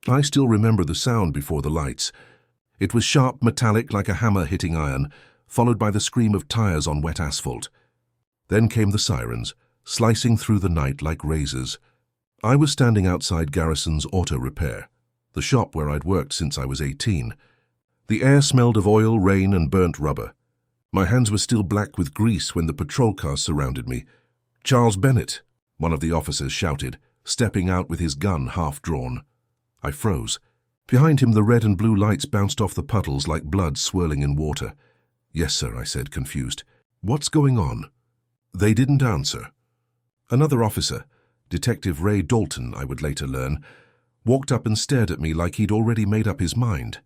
I still remember the sound before the lights. It was sharp, metallic, like a hammer hitting iron, followed by the scream of tires on wet asphalt. Then came the sirens, slicing through the night like razors. I was standing outside Garrison's Auto Repair, the shop where I'd worked since I was 18. The air smelled of oil, rain, and burnt rubber. My hands were still black with grease when the patrol cars surrounded me. "Charles Bennett," one of the officers shouted, stepping out with his gun half drawn. I froze. Behind him, the red and blue lights bounced off the puddles like blood swirling in water. "Yes, sir," I said, confused. "What's going on?" They didn't answer. Another officer, Detective Ray Dalton, I would later learn, walked up and stared at me like he'd already made up his mind.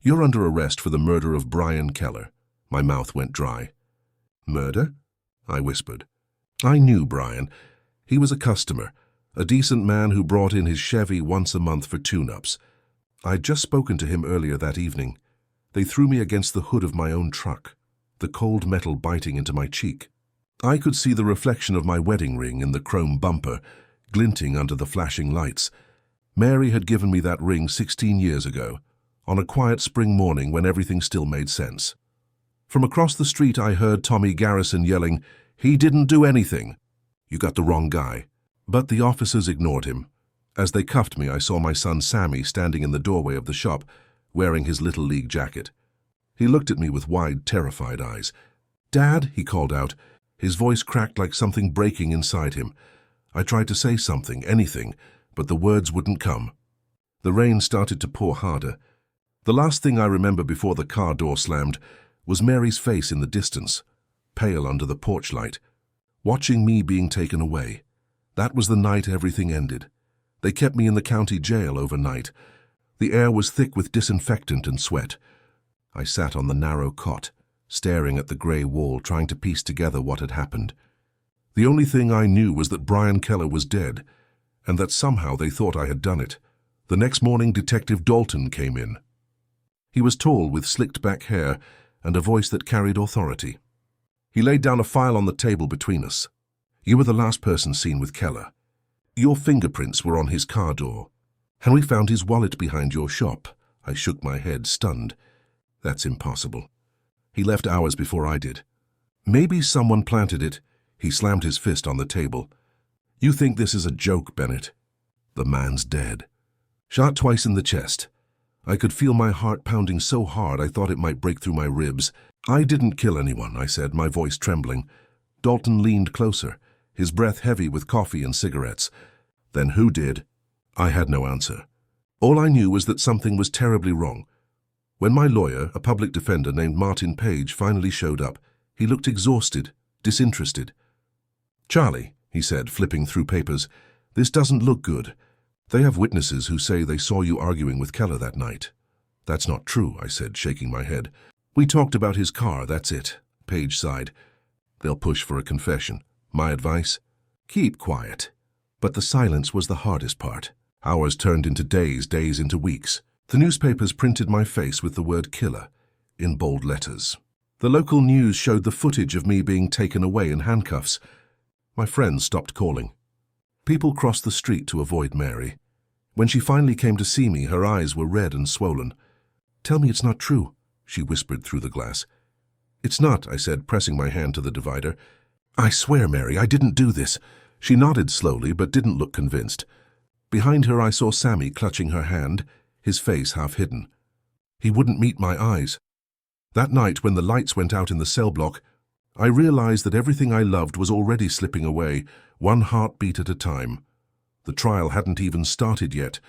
"You're under arrest for the murder of Brian Keller." My mouth went dry. "Murder?" I whispered. I knew Brian. He was a customer, a decent man who brought in his Chevy once a month for tune-ups. I'd just spoken to him earlier that evening. They threw me against the hood of my own truck, the cold metal biting into my cheek. I could see the reflection of my wedding ring in the chrome bumper, glinting under the flashing lights. Mary had given me that ring 16 years ago, on a quiet spring morning when everything still made sense. From across the street I heard Tommy Garrison yelling, "He didn't do anything." "You got the wrong guy." But the officers ignored him. As they cuffed me, I saw my son Sammy standing in the doorway of the shop, wearing his Little League jacket. He looked at me with wide, terrified eyes. "Dad," he called out. His voice cracked like something breaking inside him. I tried to say something, anything, but the words wouldn't come. The rain started to pour harder. The last thing I remember before the car door slammed was Mary's face in the distance, pale under the porch light, watching me being taken away. That was the night everything ended. They kept me in the county jail overnight. The air was thick with disinfectant and sweat. I sat on the narrow cot, staring at the grey wall, trying to piece together what had happened. The only thing I knew was that Brian Keller was dead, and that somehow they thought I had done it. The next morning, Detective Dalton came in. He was tall, with slicked-back hair and a voice that carried authority. He laid down a file on the table between us. "You were the last person seen with Keller. Your fingerprints were on his car door, and we found his wallet behind your shop." I shook my head, stunned. "That's impossible. He left hours before I did." "Maybe someone planted it." He slammed his fist on the table. "You think this is a joke, Bennett? The man's dead. Shot twice in the chest. I could feel my heart pounding so hard I thought it might break through my ribs. "I didn't kill anyone," I said, my voice trembling. Dalton leaned closer, his breath heavy with coffee and cigarettes. "Then who did?" I had no answer. All I knew was that something was terribly wrong. When my lawyer, a public defender named Martin Page, finally showed up, he looked exhausted, disinterested. "Charlie," he said, flipping through papers, "this doesn't look good. They have witnesses who say they saw you arguing with Keller that night." "That's not true," I said, shaking my head. "We talked about his car, that's it." Page sighed. "They'll push for a confession. My advice? Keep quiet." But the silence was the hardest part. Hours turned into days, days into weeks. The newspapers printed my face with the word killer in bold letters. The local news showed the footage of me being taken away in handcuffs. My friends stopped calling. People crossed the street to avoid Mary. When she finally came to see me, her eyes were red and swollen. "Tell me it's not true," she whispered through the glass. "It's not," I said, pressing my hand to the divider. "I swear, Mary, I didn't do this." She nodded slowly, but didn't look convinced. Behind her I saw Sammy clutching her hand, his face half hidden. He wouldn't meet my eyes. That night, when the lights went out in the cell block, I realized that everything I loved was already slipping away, one heartbeat at a time. The trial hadn't even started yet,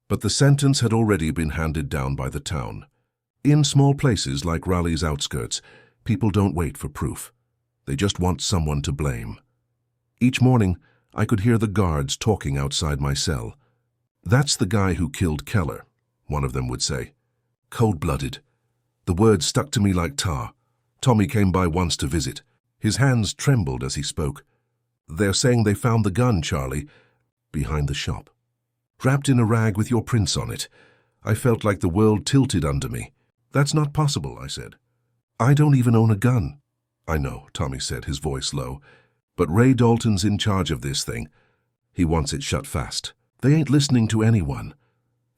but the sentence had already been handed down by the town. In small places like Raleigh's outskirts, people don't wait for proof. They just want someone to blame. Each morning, I could hear the guards talking outside my cell. "That's the guy who killed Keller," one of them would say. "Cold-blooded." The words stuck to me like tar. Tommy came by once to visit. His hands trembled as he spoke. "They're saying they found the gun, Charlie, behind the shop. Wrapped in a rag with your prints on it." I felt like the world tilted under me. "That's not possible," I said. "I don't even own a gun." "I know," Tommy said, his voice low. "But Ray Dalton's in charge of this thing. He wants it shut fast. They ain't listening to anyone.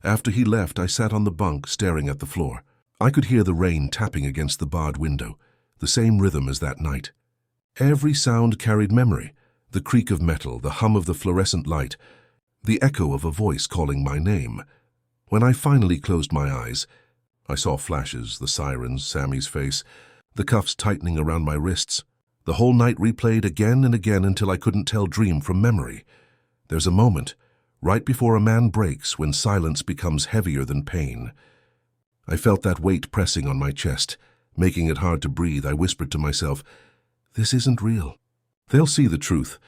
After he left, I sat on the bunk staring at the floor. I could hear the rain tapping against the barred window, the same rhythm as that night. Every sound carried memory, the creak of metal, the hum of the fluorescent light, the echo of a voice calling my name. When I finally closed my eyes, I saw flashes, the sirens, Sammy's face, the cuffs tightening around my wrists. The whole night replayed again and again until I couldn't tell dream from memory. There's a moment, right before a man breaks, when silence becomes heavier than pain. I felt that weight pressing on my chest, making it hard to breathe. I whispered to myself, "This isn't real. They'll see the truth."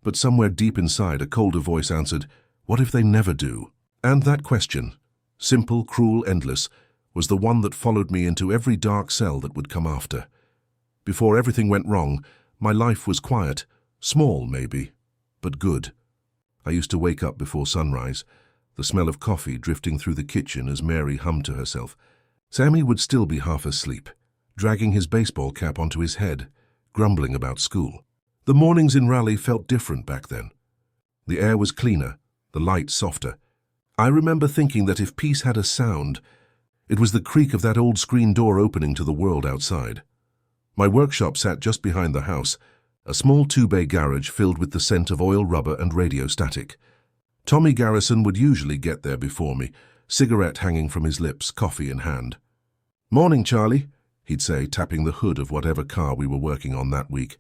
But somewhere deep inside, a colder voice answered, "What if they never do?" And that question, simple, cruel, endless, was the one that followed me into every dark cell that would come after. Before everything went wrong, my life was quiet, small maybe, but good. I used to wake up before sunrise, the smell of coffee drifting through the kitchen as Mary hummed to herself. Sammy would still be half asleep, dragging his baseball cap onto his head, grumbling about school. The mornings in Raleigh felt different back then. The air was cleaner, the light softer. I remember thinking that if peace had a sound, it was the creak of that old screen door opening to the world outside. My workshop sat just behind the house, a small two-bay garage filled with the scent of oil, rubber, and radio static. Tommy Garrison would usually get there before me, cigarette hanging from his lips, coffee in hand. "Morning, Charlie," he'd say, tapping the hood of whatever car we were working on that week.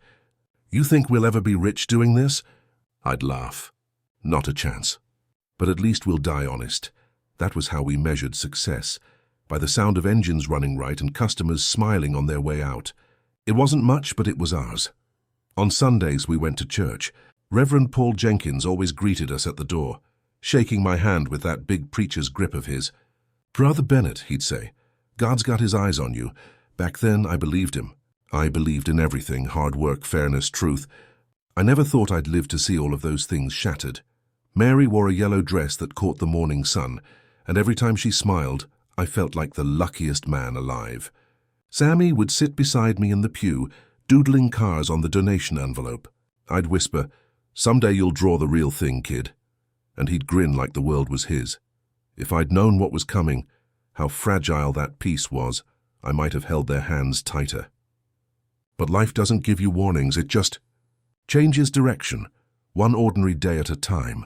"You think we'll ever be rich doing this?" I'd laugh. Not a chance. But at least we'll die honest. That was how we measured success, by the sound of engines running right and customers smiling on their way out. It wasn't much, but it was ours. On Sundays we went to church. Reverend Paul Jenkins always greeted us at the door, shaking my hand with that big preacher's grip of his. "Brother Bennett," he'd say, "God's got his eyes on you." Back then I believed him. I believed in everything, hard work, fairness, truth. I never thought I'd live to see all of those things shattered. Mary wore a yellow dress that caught the morning sun, and every time she smiled, I felt like the luckiest man alive. Sammy would sit beside me in the pew, doodling cars on the donation envelope. I'd whisper, "Someday you'll draw the real thing, kid." And he'd grin like the world was his. If I'd known what was coming, how fragile that peace was, I might have held their hands tighter. But life doesn't give you warnings, it just changes direction, one ordinary day at a time.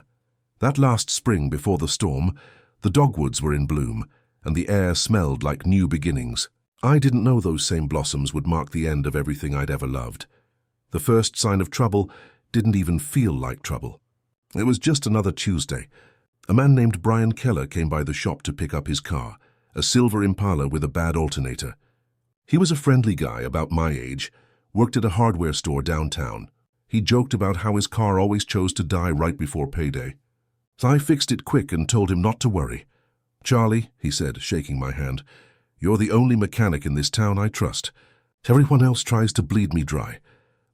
That last spring before the storm, the dogwoods were in bloom, and the air smelled like new beginnings. I didn't know those same blossoms would mark the end of everything I'd ever loved. The first sign of trouble didn't even feel like trouble. It was just another Tuesday. A man named Brian Keller came by the shop to pick up his car, a silver Impala with a bad alternator. He was a friendly guy about my age, worked at a hardware store downtown. He joked about how his car always chose to die right before payday. So I fixed it quick and told him not to worry. "Charlie," he said, shaking my hand, "you're the only mechanic in this town I trust. Everyone else tries to bleed me dry."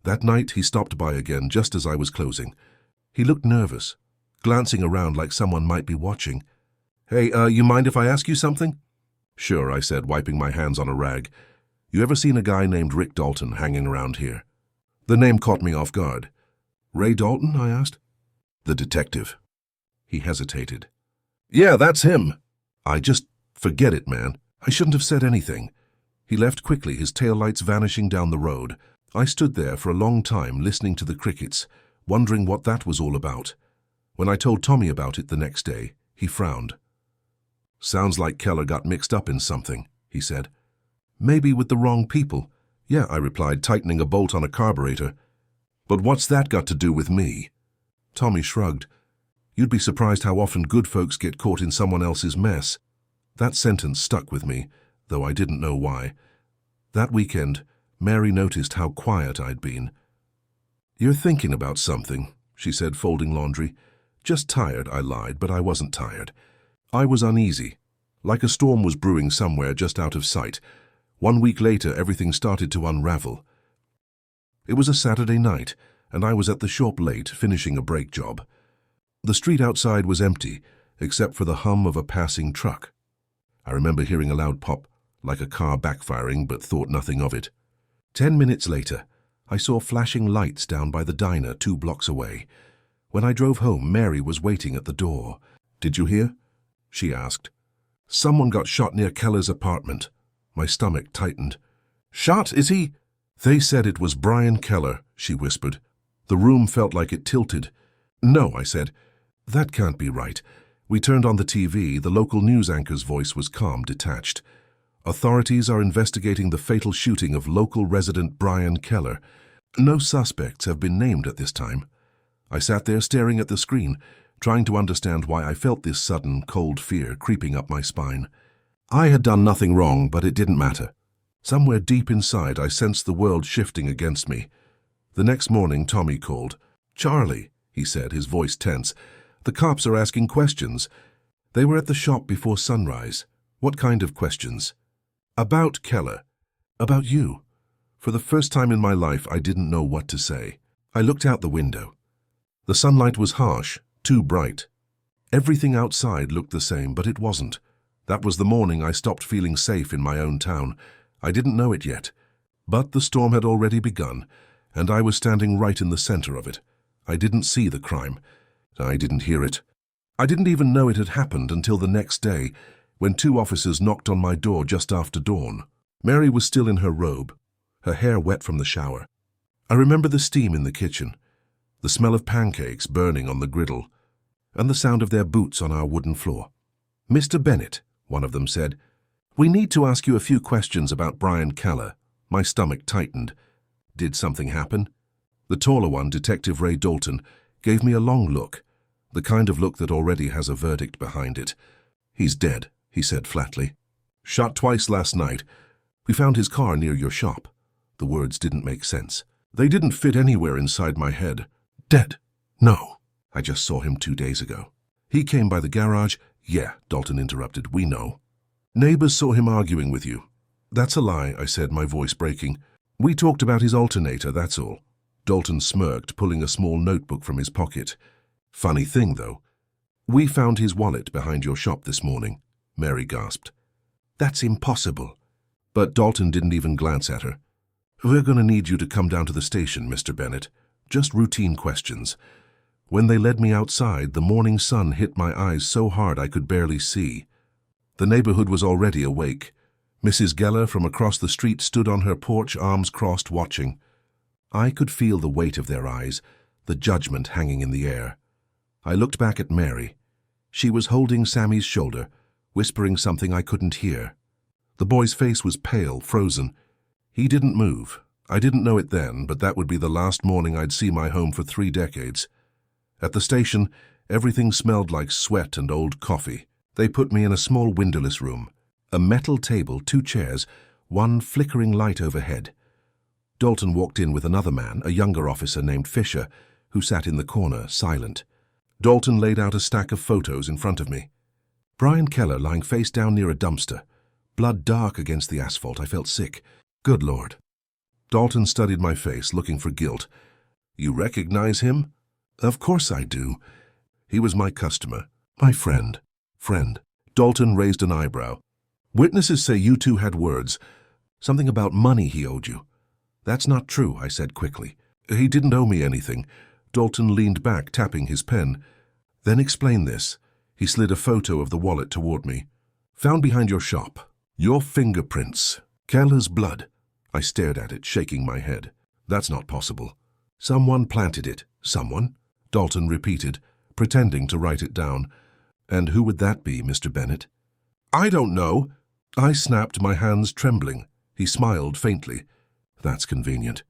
That night he stopped by again just as I was closing. He looked nervous, glancing around like someone might be watching. "Hey, you mind if I ask you something?" "Sure," I said, wiping my hands on a rag. "You ever seen a guy named Rick Dalton hanging around here?" The name caught me off guard. "Ray Dalton?" I asked. "The detective." He hesitated. "Yeah, that's him." Forget it, man. I shouldn't have said anything. He left quickly, his taillights vanishing down the road. I stood there for a long time listening to the crickets, wondering what that was all about. When I told Tommy about it the next day, he frowned. "Sounds like Keller got mixed up in something," he said. "Maybe with the wrong people." "Yeah," I replied, tightening a bolt on a carburetor. "But what's that got to do with me?" Tommy shrugged. "You'd be surprised how often good folks get caught in someone else's mess." That sentence stuck with me, though I didn't know why. That weekend, Mary noticed how quiet I'd been. "You're thinking about something," she said, folding laundry. "Just tired," I lied, but I wasn't tired. I was uneasy, like a storm was brewing somewhere just out of sight. 1 week later, everything started to unravel. It was a Saturday night, and I was at the shop late, finishing a brake job. The street outside was empty, except for the hum of a passing truck. I remember hearing a loud pop, like a car backfiring, but thought nothing of it. 10 minutes later, I saw flashing lights down by the diner 2 blocks away. When I drove home, Mary was waiting at the door. "Did you hear?" she asked. Someone got shot near Keller's apartment. My stomach tightened. Shot, is he? They said it was Brian Keller, she whispered. The room felt like it tilted. No, I said. That can't be right. We turned on the TV. The local news anchor's voice was calm, detached. Authorities are investigating the fatal shooting of local resident Brian Keller. No suspects have been named at this time. I sat there staring at the screen, trying to understand why I felt this sudden, cold fear creeping up my spine. I had done nothing wrong, but it didn't matter. Somewhere deep inside, I sensed the world shifting against me. The next morning, Tommy called. Charlie, he said, his voice tense. The cops are asking questions. They were at the shop before sunrise. What kind of questions? About Keller. About you. For the first time in my life, I didn't know what to say. I looked out the window. The sunlight was harsh, too bright. Everything outside looked the same, but it wasn't. That was the morning I stopped feeling safe in my own town. I didn't know it yet. But the storm had already begun, and I was standing right in the center of it. I didn't see the crime. I didn't hear it. I didn't even know it had happened until the next day, when 2 officers knocked on my door just after dawn. Mary was still in her robe, her hair wet from the shower. I remember the steam in the kitchen, the smell of pancakes burning on the griddle, and the sound of their boots on our wooden floor. Mr. Bennett, one of them said, we need to ask you a few questions about Brian Keller. My stomach tightened. Did something happen? The taller one, Detective Ray Dalton, gave me a long look, the kind of look that already has a verdict behind it. He's dead, he said flatly. Shot twice last night. We found his car near your shop. The words didn't make sense. They didn't fit anywhere inside my head. Dead? No. I just saw him 2 days ago. He came by the garage? Yeah, Dalton interrupted. We know. Neighbors saw him arguing with you. That's a lie, I said, my voice breaking. We talked about his alternator, that's all. Dalton smirked, pulling a small notebook from his pocket. Funny thing, though. We found his wallet behind your shop this morning, Mary gasped. That's impossible. But Dalton didn't even glance at her. We're going to need you to come down to the station, Mr. Bennett. Just routine questions. When they led me outside, the morning sun hit my eyes so hard I could barely see. The neighborhood was already awake. Mrs. Geller from across the street stood on her porch, arms crossed, watching. I could feel the weight of their eyes, the judgment hanging in the air. I looked back at Mary. She was holding Sammy's shoulder, whispering something I couldn't hear. The boy's face was pale, frozen. He didn't move. I didn't know it then, but that would be the last morning I'd see my home for 3 decades. At the station, everything smelled like sweat and old coffee. They put me in a small windowless room. A metal table, 2 chairs, one flickering light overhead. Dalton walked in with another man, a younger officer named Fisher, who sat in the corner, silent. Dalton laid out a stack of photos in front of me. Brian Keller lying face down near a dumpster. Blood dark against the asphalt. I felt sick. Good Lord. Dalton studied my face, looking for guilt. You recognize him? Of course I do. He was my customer. My friend. Friend. Dalton raised an eyebrow. Witnesses say you two had words. Something about money he owed you. That's not true, I said quickly. He didn't owe me anything. Dalton leaned back, tapping his pen. Then explain this. He slid a photo of the wallet toward me. Found behind your shop. Your fingerprints. Keller's blood. I stared at it, shaking my head. That's not possible. Someone planted it. Someone? Dalton repeated, pretending to write it down. And who would that be, Mr. Bennett? I don't know. I snapped, my hands trembling. He smiled faintly. That's convenient.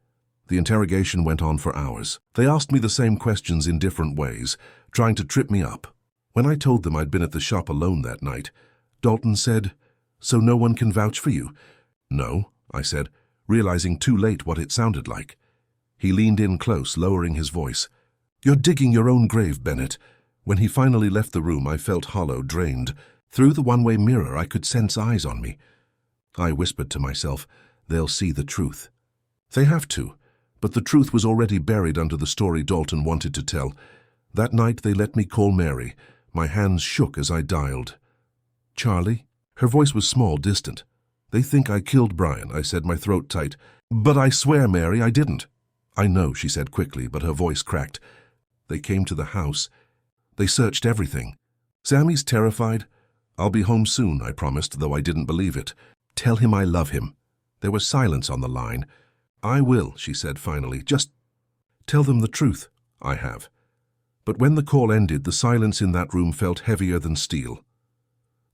The interrogation went on for hours. They asked me the same questions in different ways, trying to trip me up. When I told them I'd been at the shop alone that night, Dalton said, So no one can vouch for you? No, I said, realizing too late what it sounded like. He leaned in close, lowering his voice. You're digging your own grave, Bennett. When he finally left the room, I felt hollow, drained. Through the one-way mirror, I could sense eyes on me. I whispered to myself, they'll see the truth. They have to, but the truth was already buried under the story Dalton wanted to tell. That night they let me call Mary. My hands shook as I dialed. Charlie? Her voice was small, distant. They think I killed Brian, I said, my throat tight. But I swear, Mary, I didn't. I know, she said quickly, but her voice cracked. They came to the house. They searched everything. Sammy's terrified. I'll be home soon, I promised, though I didn't believe it. Tell him I love him. There was silence on the line. I will, she said finally. Just tell them the truth. I have. But when the call ended, the silence in that room felt heavier than steel.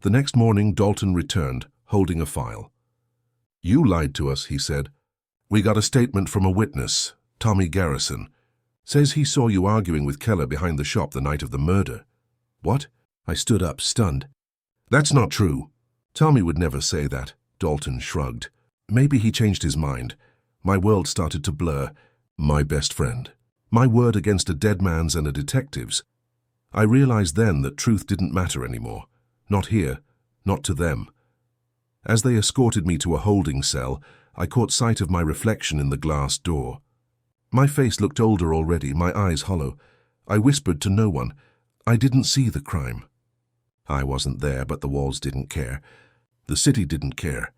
The next morning, Dalton returned, holding a file. You lied to us, he said. We got a statement from a witness, Tommy Garrison. Says he saw you arguing with Keller behind the shop the night of the murder. What? I stood up, stunned. That's not true. Tommy would never say that, Dalton shrugged. Maybe he changed his mind. My world started to blur. My best friend. My word against a dead man's and a detective's. I realized then that truth didn't matter anymore. Not here, not to them. As they escorted me to a holding cell, I caught sight of my reflection in the glass door. My face looked older already, my eyes hollow. I whispered to no one. I didn't see the crime. I wasn't there, but the walls didn't care. The city didn't care.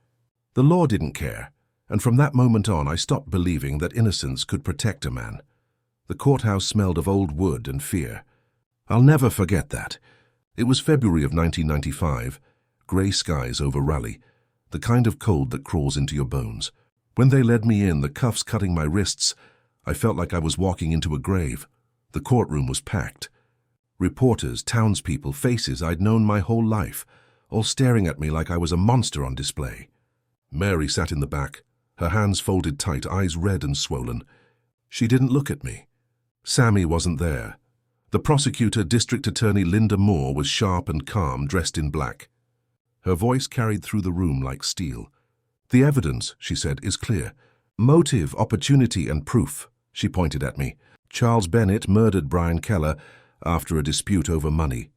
The law didn't care. And from that moment on, I stopped believing that innocence could protect a man. The courthouse smelled of old wood and fear. I'll never forget that. It was February of 1995, grey skies over Raleigh, the kind of cold that crawls into your bones. When they led me in, the cuffs cutting my wrists, I felt like I was walking into a grave. The courtroom was packed. Reporters, townspeople, faces I'd known my whole life, all staring at me like I was a monster on display. Mary sat in the back, her hands folded tight, eyes red and swollen. She didn't look at me. Sammy wasn't there. The prosecutor, District Attorney Linda Moore, was sharp and calm, dressed in black. Her voice carried through the room like steel. The evidence, she said, is clear. Motive, opportunity, and proof, she pointed at me. Charles Bennett murdered Brian Keller after a dispute over money.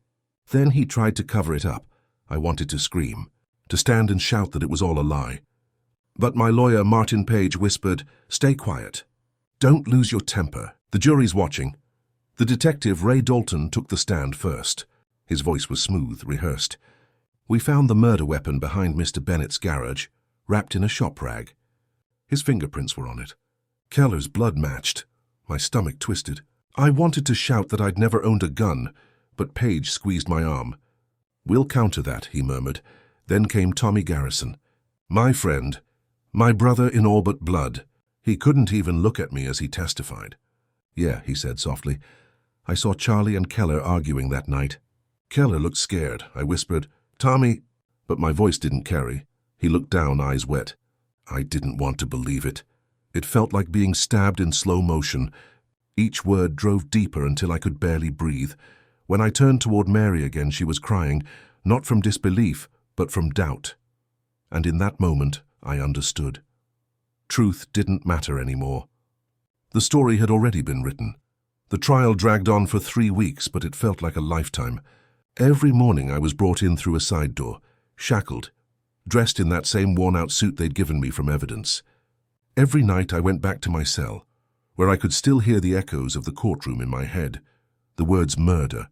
Then he tried to cover it up. I wanted to scream, to stand and shout that it was all a lie. But my lawyer, Martin Page, whispered, "Stay quiet. Don't lose your temper. The jury's watching." The detective, Ray Dalton, took the stand first. His voice was smooth, rehearsed. "We found the murder weapon behind Mr. Bennett's garage, wrapped in a shop rag. His fingerprints were on it. Keller's blood matched." My stomach twisted. I wanted to shout that I'd never owned a gun, but Page squeezed my arm. "We'll counter that," he murmured. Then came Tommy Garrison. My friend, my brother in all but blood. He couldn't even look at me as he testified. "Yeah," he said softly. "I saw Charlie and Keller arguing that night." Keller looked scared. I whispered, "Tommy," but my voice didn't carry. He looked down, eyes wet. I didn't want to believe it. It felt like being stabbed in slow motion. Each word drove deeper until I could barely breathe. When I turned toward Mary again, she was crying, not from disbelief, but from doubt. And in that moment, I understood. Truth didn't matter anymore. The story had already been written. The trial dragged on for 3 weeks, but it felt like a lifetime. Every morning I was brought in through a side door, shackled, dressed in that same worn-out suit they'd given me from evidence. Every night I went back to my cell, where I could still hear the echoes of the courtroom in my head. The words murder,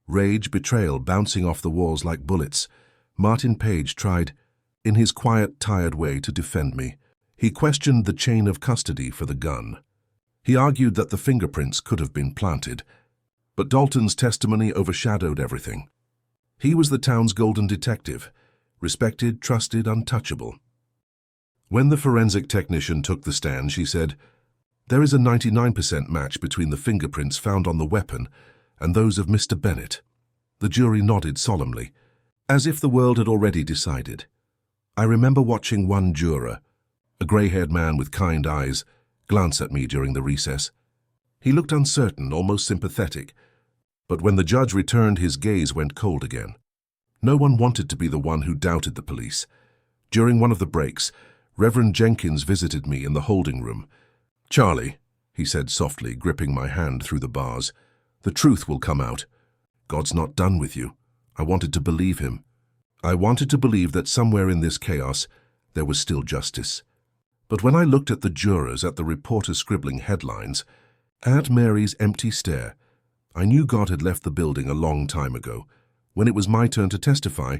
rage, betrayal bouncing off the walls like bullets. Martin Page tried, in his quiet, tired way, to defend me. He questioned the chain of custody for the gun. He argued that the fingerprints could have been planted, but Dalton's testimony overshadowed everything. He was the town's golden detective, respected, trusted, untouchable. When the forensic technician took the stand, she said, "There is a 99% match between the fingerprints found on the weapon and those of Mr. Bennett." The jury nodded solemnly, as if the world had already decided. I remember watching one juror, a grey-haired man with kind eyes, glance at me during the recess. He looked uncertain, almost sympathetic, but when the judge returned, his gaze went cold again. No one wanted to be the one who doubted the police. During one of the breaks, Reverend Jenkins visited me in the holding room. "Charlie," he said softly, gripping my hand through the bars, "the truth will come out. God's not done with you." I wanted to believe him. I wanted to believe that somewhere in this chaos there was still justice. But when I looked at the jurors, at the reporters scribbling headlines, at Mary's empty stare, I knew God had left the building a long time ago. When it was my turn to testify,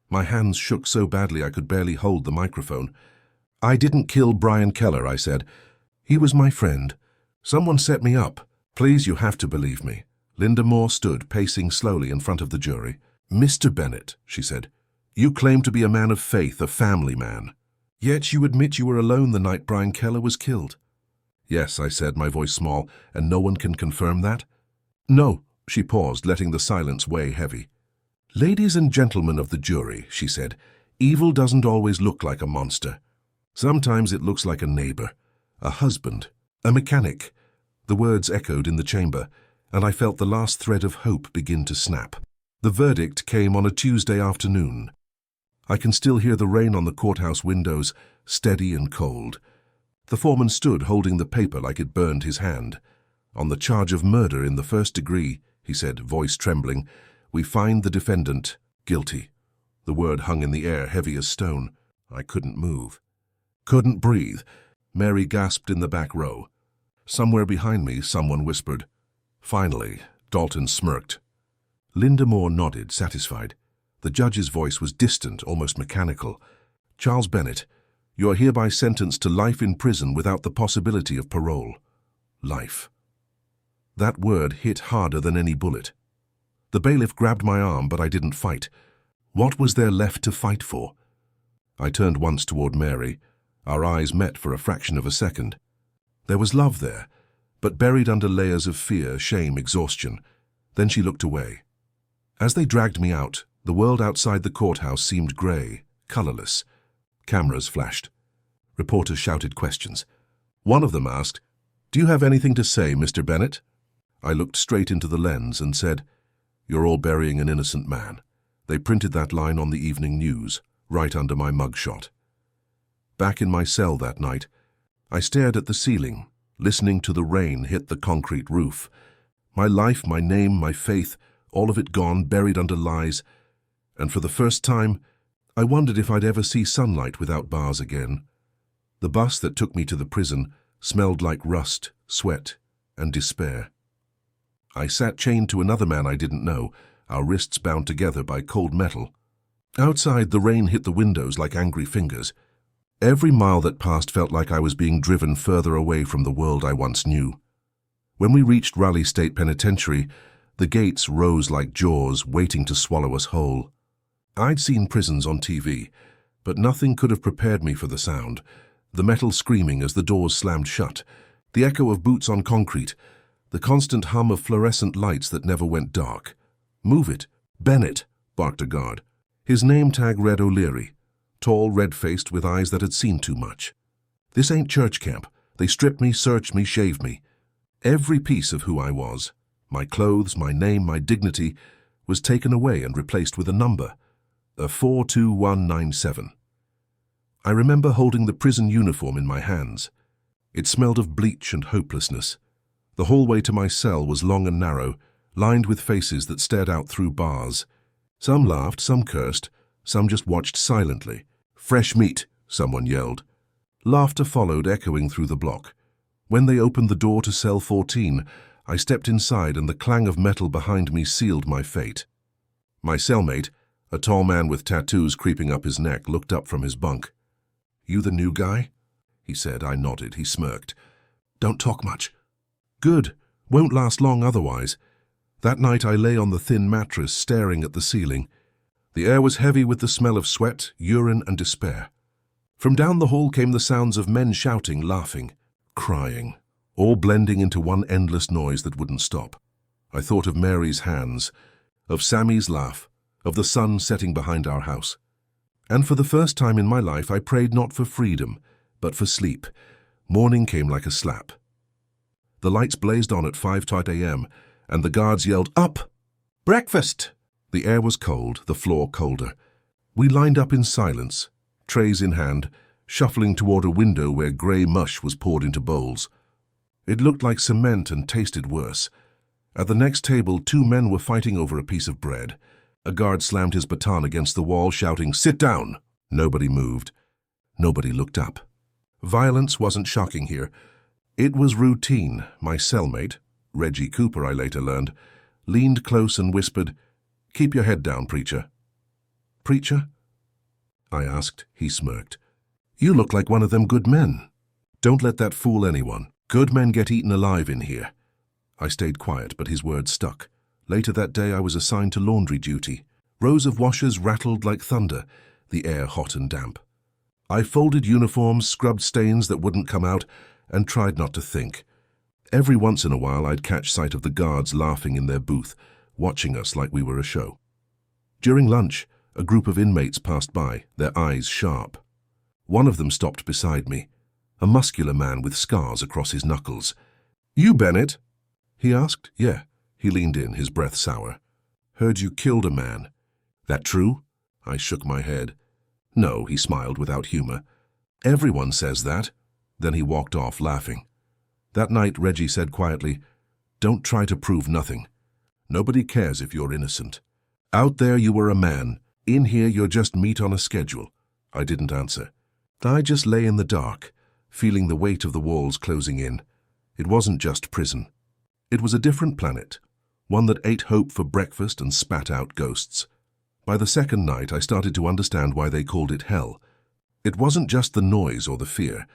my hands shook so badly I could barely hold the microphone. "I didn't kill Brian Keller," I said. "He was my friend. Someone set me up. Please, you have to believe me." Linda Moore stood, pacing slowly in front of the jury. "Mr. Bennett," she said, "you claim to be a man of faith, a family man. Yet you admit you were alone the night Brian Keller was killed." "Yes," I said, my voice small, "and no one can confirm that?" "No," she paused, letting the silence weigh heavy. "Ladies and gentlemen of the jury," she said, "evil doesn't always look like a monster. Sometimes it looks like a neighbor, a husband, a mechanic." The words echoed in the chamber, and I felt the last thread of hope begin to snap. The verdict came on a Tuesday afternoon. I can still hear the rain on the courthouse windows, steady and cold. The foreman stood holding the paper like it burned his hand. "On the charge of murder in the first degree," he said, voice trembling, "we find the defendant guilty." The word hung in the air, heavy as stone. I couldn't move. Couldn't breathe. Mary gasped in the back row. Somewhere behind me, someone whispered. Finally, Dalton smirked. Linda Moore nodded, satisfied. The judge's voice was distant, almost mechanical. "Charles Bennett, you are hereby sentenced to life in prison without the possibility of parole." Life. That word hit harder than any bullet. The bailiff grabbed my arm, but I didn't fight. What was there left to fight for? I turned once toward Mary. Our eyes met for a fraction of a second. There was love there, but buried under layers of fear, shame, exhaustion. Then she looked away. As they dragged me out, the world outside the courthouse seemed grey, colourless. Cameras flashed. Reporters shouted questions. One of them asked, "Do you have anything to say, Mr. Bennett?" I looked straight into the lens and said, "You're all burying an innocent man." They printed that line on the evening news, right under my mugshot. Back in my cell that night, I stared at the ceiling, listening to the rain hit the concrete roof. My life, my name, my faith, all of it gone, buried under lies. And for the first time, I wondered if I'd ever see sunlight without bars again. The bus that took me to the prison smelled like rust, sweat, and despair. I sat chained to another man I didn't know, our wrists bound together by cold metal. Outside, the rain hit the windows like angry fingers. Every mile that passed felt like I was being driven further away from the world I once knew. When we reached Raleigh State Penitentiary, the gates rose like jaws waiting to swallow us whole. I'd seen prisons on TV, but nothing could have prepared me for the sound. The metal screaming as the doors slammed shut, the echo of boots on concrete, the constant hum of fluorescent lights that never went dark. "Move it, Bennett," barked a guard. His name tag read O'Leary, tall, red-faced, with eyes that had seen too much. "This ain't church camp. They stripped me, searched me, shaved me. Every piece of who I was, my clothes, my name, my dignity, was taken away and replaced with a number, a 42197. I remember holding the prison uniform in my hands. It smelled of bleach and hopelessness. The hallway to my cell was long and narrow, lined with faces that stared out through bars. Some laughed, some cursed, some just watched silently. "Fresh meat," someone yelled. Laughter followed, echoing through the block. When they opened the door to cell 14, I stepped inside and the clang of metal behind me sealed my fate. My cellmate, a tall man with tattoos creeping up his neck, looked up from his bunk. "You the new guy?" he said. I nodded. He smirked. "Don't talk much." "Good. Won't last long otherwise." That night I lay on the thin mattress, staring at the ceiling. The air was heavy with the smell of sweat, urine, and despair. From down the hall came the sounds of men shouting, laughing, crying, all blending into one endless noise that wouldn't stop. I thought of Mary's hands, of Sammy's laugh, of the sun setting behind our house. And for the first time in my life, I prayed not for freedom, but for sleep. Morning came like a slap. The lights blazed on at 5:30 a.m., and the guards yelled, "Up! Breakfast!" The air was cold, the floor colder. We lined up in silence, trays in hand, shuffling toward a window where grey mush was poured into bowls. It looked like cement and tasted worse. At the next table, 2 men were fighting over a piece of bread. A guard slammed his baton against the wall, shouting, "Sit down!" Nobody moved. Nobody looked up. Violence wasn't shocking here. It was routine. My cellmate, Reggie Cooper, I later learned, leaned close and whispered, "Keep your head down, preacher." "Preacher?" I asked. He smirked. "You look like one of them good men." "Don't let that fool anyone. Good men get eaten alive in here." I stayed quiet, but his words stuck. Later that day I was assigned to laundry duty. Rows of washers rattled like thunder, the air hot and damp. I folded uniforms, scrubbed stains that wouldn't come out, and tried not to think. Every once in a while I'd catch sight of the guards laughing in their booth, watching us like we were a show. During lunch, a group of inmates passed by, their eyes sharp. One of them stopped beside me, a muscular man with scars across his knuckles. "You Bennett?" he asked. "Yeah." He leaned in, his breath sour. "Heard you killed a man. That true?" I shook my head. "No," he smiled without humor. "Everyone says that." Then he walked off, laughing. That night, Reggie said quietly, "Don't try to prove nothing. Nobody cares if you're innocent. Out there you were a man. In here you're just meat on a schedule." I didn't answer. I just lay in the dark, feeling the weight of the walls closing in. It wasn't just prison. It was a different planet, one that ate hope for breakfast and spat out ghosts. By the second night, I started to understand why they called it hell. It wasn't just the noise or the fear.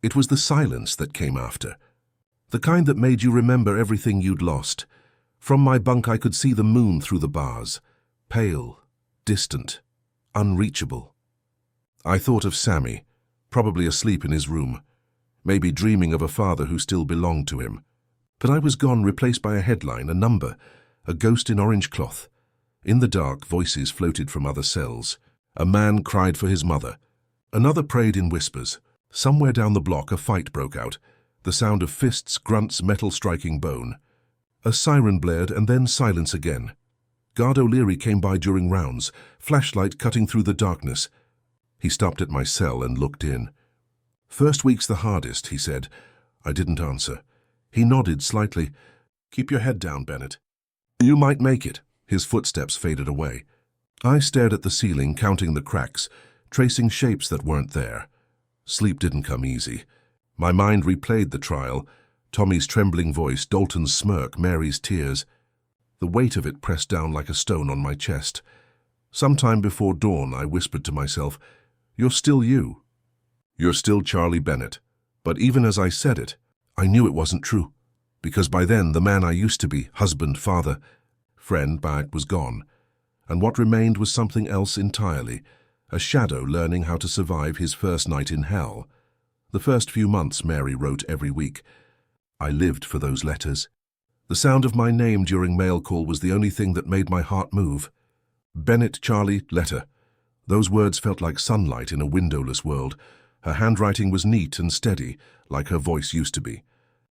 It was the silence that came after. The kind that made you remember everything you'd lost. From my bunk, I could see the moon through the bars. Pale, distant, unreachable. I thought of Sammy, probably asleep in his room, maybe dreaming of a father who still belonged to him. But I was gone, replaced by a headline, a number, a ghost in orange cloth. In the dark, voices floated from other cells. A man cried for his mother. Another prayed in whispers. Somewhere down the block, a fight broke out. The sound of fists, grunts, metal striking bone. A siren blared, and then silence again. Guard O'Leary came by during rounds, flashlight cutting through the darkness. He stopped at my cell and looked in. "First week's the hardest," he said. I didn't answer. He nodded slightly. "Keep your head down, Bennett. You might make it." His footsteps faded away. I stared at the ceiling, counting the cracks, tracing shapes that weren't there. Sleep didn't come easy. My mind replayed the trial, Tommy's trembling voice, Dalton's smirk, Mary's tears. The weight of it pressed down like a stone on my chest. Sometime before dawn, I whispered to myself, "You're still you. You're still Charlie Bennett." But even as I said it, I knew it wasn't true, because by then the man I used to be, husband, father, friend, back, was gone, and what remained was something else entirely, a shadow learning how to survive his first night in hell. The first few months Mary wrote every week. I lived for those letters. The sound of my name during mail call was the only thing that made my heart move. Bennett, Charlie, letter. Those words felt like sunlight in a windowless world. Her handwriting was neat and steady, like her voice used to be.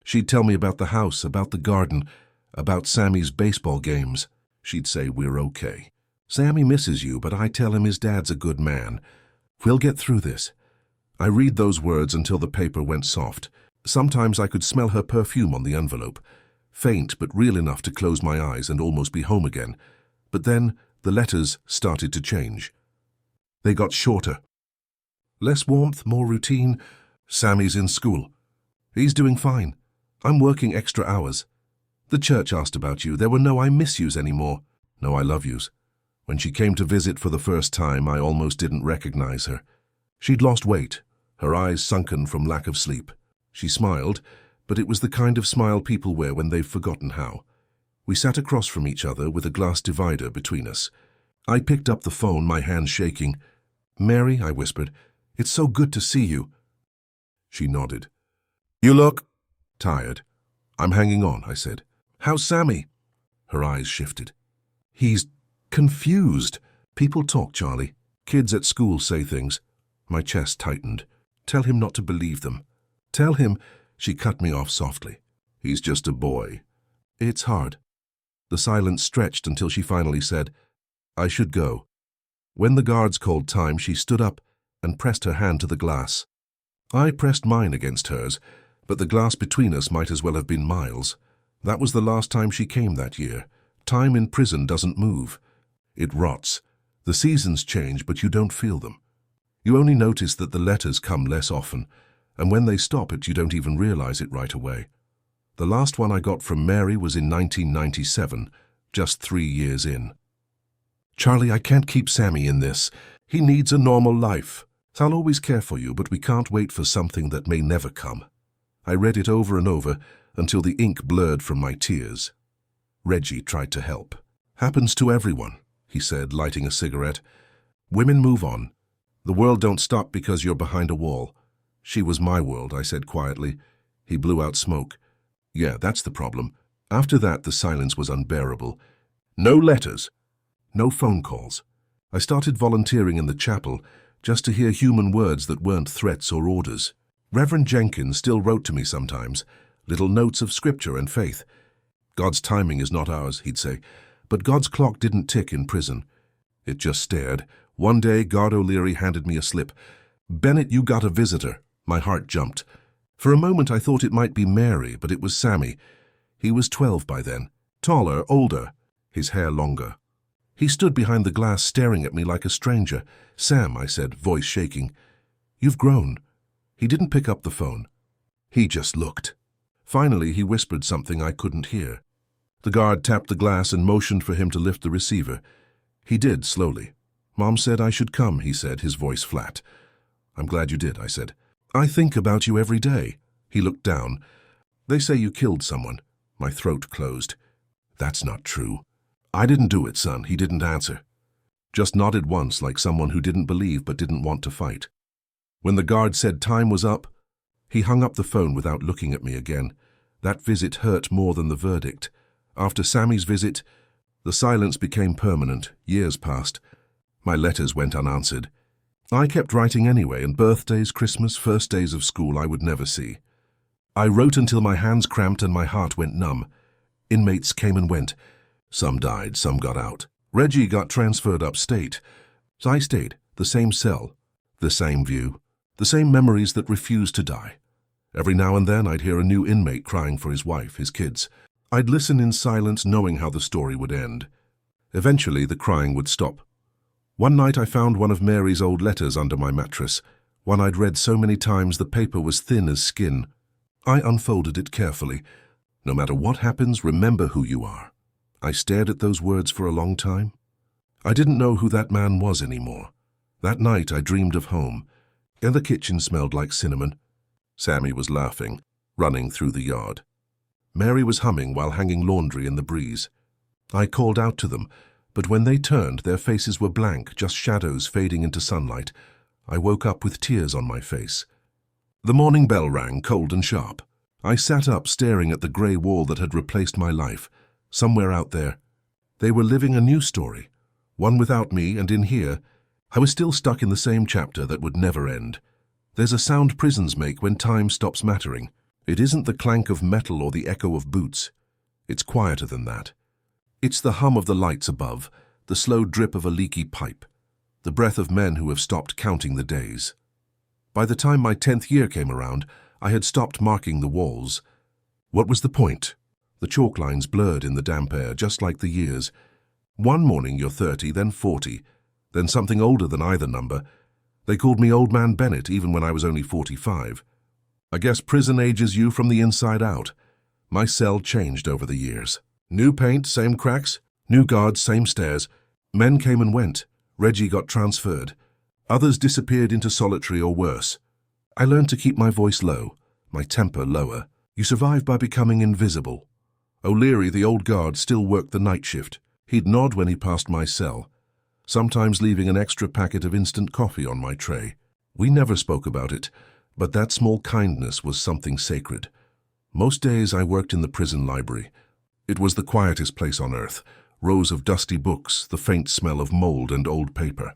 She'd tell me about the house, about the garden, about Sammy's baseball games. She'd say, "We're okay. Sammy misses you, but I tell him his dad's a good man. We'll get through this." I read those words until the paper went soft. Sometimes I could smell her perfume on the envelope, faint but real enough to close my eyes and almost be home again. But then the letters started to change. They got shorter. Less warmth, more routine. "Sammy's in school. He's doing fine. I'm working extra hours. The church asked about you. There were no 'I miss yous' anymore. No 'I love yous.' When she came to visit for the first time, I almost didn't recognize her. She'd lost weight, her eyes sunken from lack of sleep. She smiled, but it was the kind of smile people wear when they've forgotten how. We sat across from each other with a glass divider between us. I picked up the phone, my hands shaking. "Mary," I whispered, "it's so good to see you." She nodded. "You look tired." "I'm hanging on," I said. "How's Sammy?" Her eyes shifted. "He's confused. People talk, Charlie. Kids at school say things." My chest tightened. "Tell him not to believe them. Tell him—" She cut me off softly. "He's just a boy." "It's hard." The silence stretched until she finally said, "I should go." When the guards called time, she stood up and pressed her hand to the glass. I pressed mine against hers, but the glass between us might as well have been miles. That was the last time she came that year. Time in prison doesn't move. It rots. The seasons change, but you don't feel them. You only notice that the letters come less often, and when they stop it, you don't even realize it right away. The last one I got from Mary was in 1997, just 3 years in. "Charlie, I can't keep Sammy in this. He needs a normal life. I'll always care for you, but we can't wait for something that may never come." I read it over and over until the ink blurred from my tears. Reggie tried to help. "Happens to everyone. he said, lighting a cigarette. Women move on. The world don't stop because you're behind a wall. She was my world, I said quietly. He blew out smoke. Yeah, that's the problem. After that, the silence was unbearable. No letters. No phone calls. I started volunteering in the chapel just to hear human words that weren't threats or orders. Reverend Jenkins still wrote to me sometimes, little notes of scripture and faith. God's timing is not ours, he'd say, but God's clock didn't tick in prison. It just stared. One day, God O'Leary handed me a slip. Bennett, you got a visitor. My heart jumped. For a moment, I thought it might be Mary, but it was Sammy. He was 12 by then. Taller, older, his hair longer. He stood behind the glass staring at me like a stranger. Sam, I said, voice shaking. You've grown. He didn't pick up the phone. He just looked. Finally, he whispered something I couldn't hear. The guard tapped the glass and motioned for him to lift the receiver. He did, slowly. Mom said I should come, he said, his voice flat. I'm glad you did, I said. I think about you every day. He looked down. They say you killed someone. My throat closed. That's not true. I didn't do it, son. He didn't answer. Just nodded once like someone who didn't believe but didn't want to fight. When the guard said time was up, he hung up the phone without looking at me again. That visit hurt more than the verdict. After Sammy's visit, the silence became permanent. Years passed. My letters went unanswered. I kept writing anyway, and birthdays, Christmas, first days of school I would never see. I wrote until my hands cramped and my heart went numb. Inmates came and went. Some died, some got out. Reggie got transferred upstate. So I stayed, the same cell, the same view, the same memories that refused to die. Every now and then I'd hear a new inmate crying for his wife, his kids. I'd listen in silence, knowing how the story would end. Eventually, the crying would stop. One night I found one of Mary's old letters under my mattress, one I'd read so many times the paper was thin as skin. I unfolded it carefully. No matter what happens, remember who you are. I stared at those words for a long time. I didn't know who that man was anymore. That night I dreamed of home, and the kitchen smelled like cinnamon. Sammy was laughing, running through the yard. Mary was humming while hanging laundry in the breeze. I called out to them, but when they turned, their faces were blank, just shadows fading into sunlight. I woke up with tears on my face. The morning bell rang, cold and sharp. I sat up, staring at the grey wall that had replaced my life. Somewhere out there, they were living a new story, one without me, and in here, I was still stuck in the same chapter that would never end. There's a sound prisons make when time stops mattering. It isn't the clank of metal or the echo of boots. It's quieter than that. It's the hum of the lights above, the slow drip of a leaky pipe, the breath of men who have stopped counting the days. By the time my 10th year came around, I had stopped marking the walls. What was the point? The chalk lines blurred in the damp air, just like the years. One morning you're 30, then 40, then something older than either number. They called me Old Man Bennett even when I was only 45. I guess prison ages you from the inside out. My cell changed over the years. New paint, same cracks. New guards, same stairs. Men came and went. Reggie got transferred. Others disappeared into solitary or worse. I learned to keep my voice low, my temper lower. You survive by becoming invisible. O'Leary, the old guard, still worked the night shift. He'd nod when he passed my cell, sometimes leaving an extra packet of instant coffee on my tray. We never spoke about it, but that small kindness was something sacred. Most days I worked in the prison library. It was the quietest place on earth, rows of dusty books, the faint smell of mold and old paper.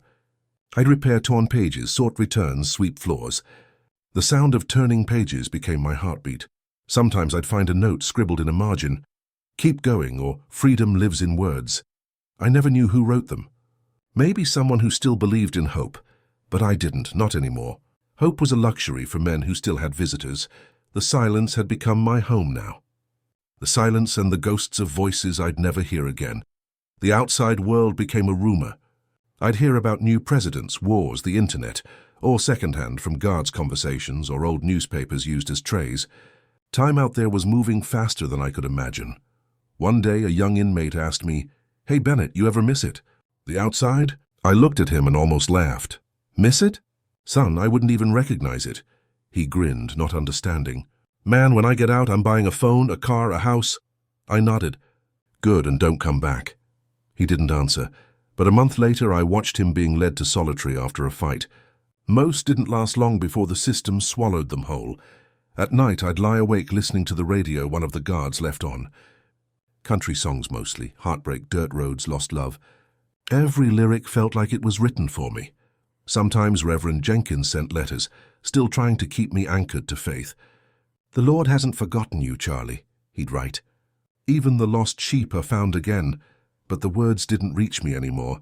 I'd repair torn pages, sort returns, sweep floors. The sound of turning pages became my heartbeat. Sometimes I'd find a note scribbled in a margin, "Keep going," or "Freedom lives in words." I never knew who wrote them. Maybe someone who still believed in hope, but I didn't, not anymore. Hope was a luxury for men who still had visitors. The silence had become my home now. The silence and the ghosts of voices I'd never hear again. The outside world became a rumor. I'd hear about new presidents, wars, the internet, or secondhand from guards' conversations or old newspapers used as trays. Time out there was moving faster than I could imagine. One day a young inmate asked me, "Hey Bennett, you ever miss it?" The outside? I looked at him and almost laughed. Miss it? Son, I wouldn't even recognize it. He grinned, not understanding. Man, when I get out, I'm buying a phone, a car, a house. I nodded. Good, and don't come back. He didn't answer. But a month later, I watched him being led to solitary after a fight. Most didn't last long before the system swallowed them whole. At night, I'd lie awake listening to the radio one of the guards left on. Country songs mostly, heartbreak, dirt roads, lost love. Every lyric felt like it was written for me. Sometimes Reverend Jenkins sent letters, still trying to keep me anchored to faith. "The Lord hasn't forgotten you, Charlie," he'd write. "Even the lost sheep are found again," but the words didn't reach me anymore.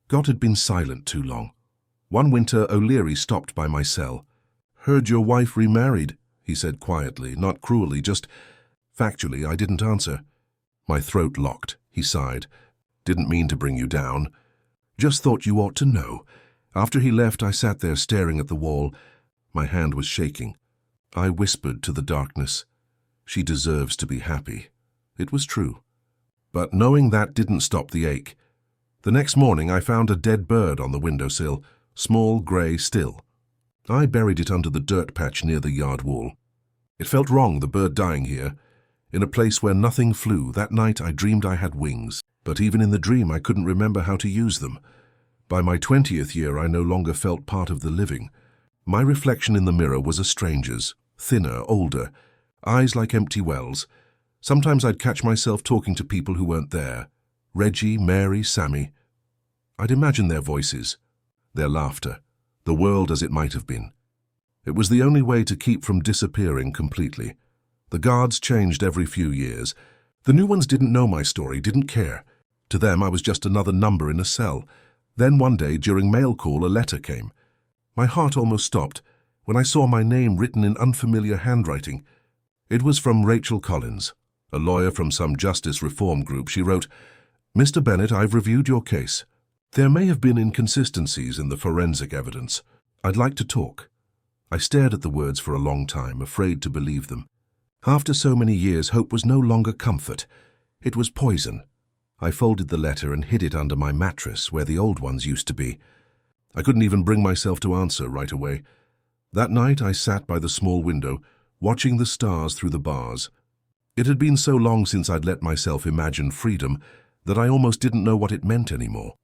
God had been silent too long. One winter, O'Leary stopped by my cell. "Heard your wife remarried," he said quietly, not cruelly, just factually. I didn't answer. My throat locked. He sighed. "Didn't mean to bring you down. Just thought you ought to know." After he left, I sat there staring at the wall. My hand was shaking. I whispered to the darkness, "She deserves to be happy." It was true. But knowing that didn't stop the ache. The next morning, I found a dead bird on the windowsill, small, grey, still. I buried it under the dirt patch near the yard wall. It felt wrong, the bird dying here. In a place where nothing flew, that night I dreamed I had wings. But even in the dream, I couldn't remember how to use them. By my 20th year, I no longer felt part of the living. My reflection in the mirror was a stranger's, thinner, older, eyes like empty wells. Sometimes I'd catch myself talking to people who weren't there. Reggie, Mary, Sammy. I'd imagine their voices, their laughter, the world as it might have been. It was the only way to keep from disappearing completely. The guards changed every few years. The new ones didn't know my story, didn't care. To them, I was just another number in a cell. Then one day, during mail call, a letter came. My heart almost stopped when I saw my name written in unfamiliar handwriting. It was from Rachel Collins, a lawyer from some justice reform group. She wrote, "Mr. Bennett, I've reviewed your case. There may have been inconsistencies in the forensic evidence. I'd like to talk." I stared at the words for a long time, afraid to believe them. After so many years, hope was no longer comfort. It was poison. I folded the letter and hid it under my mattress where the old ones used to be. I couldn't even bring myself to answer right away. That night I sat by the small window, watching the stars through the bars. It had been so long since I'd let myself imagine freedom that I almost didn't know what it meant anymore.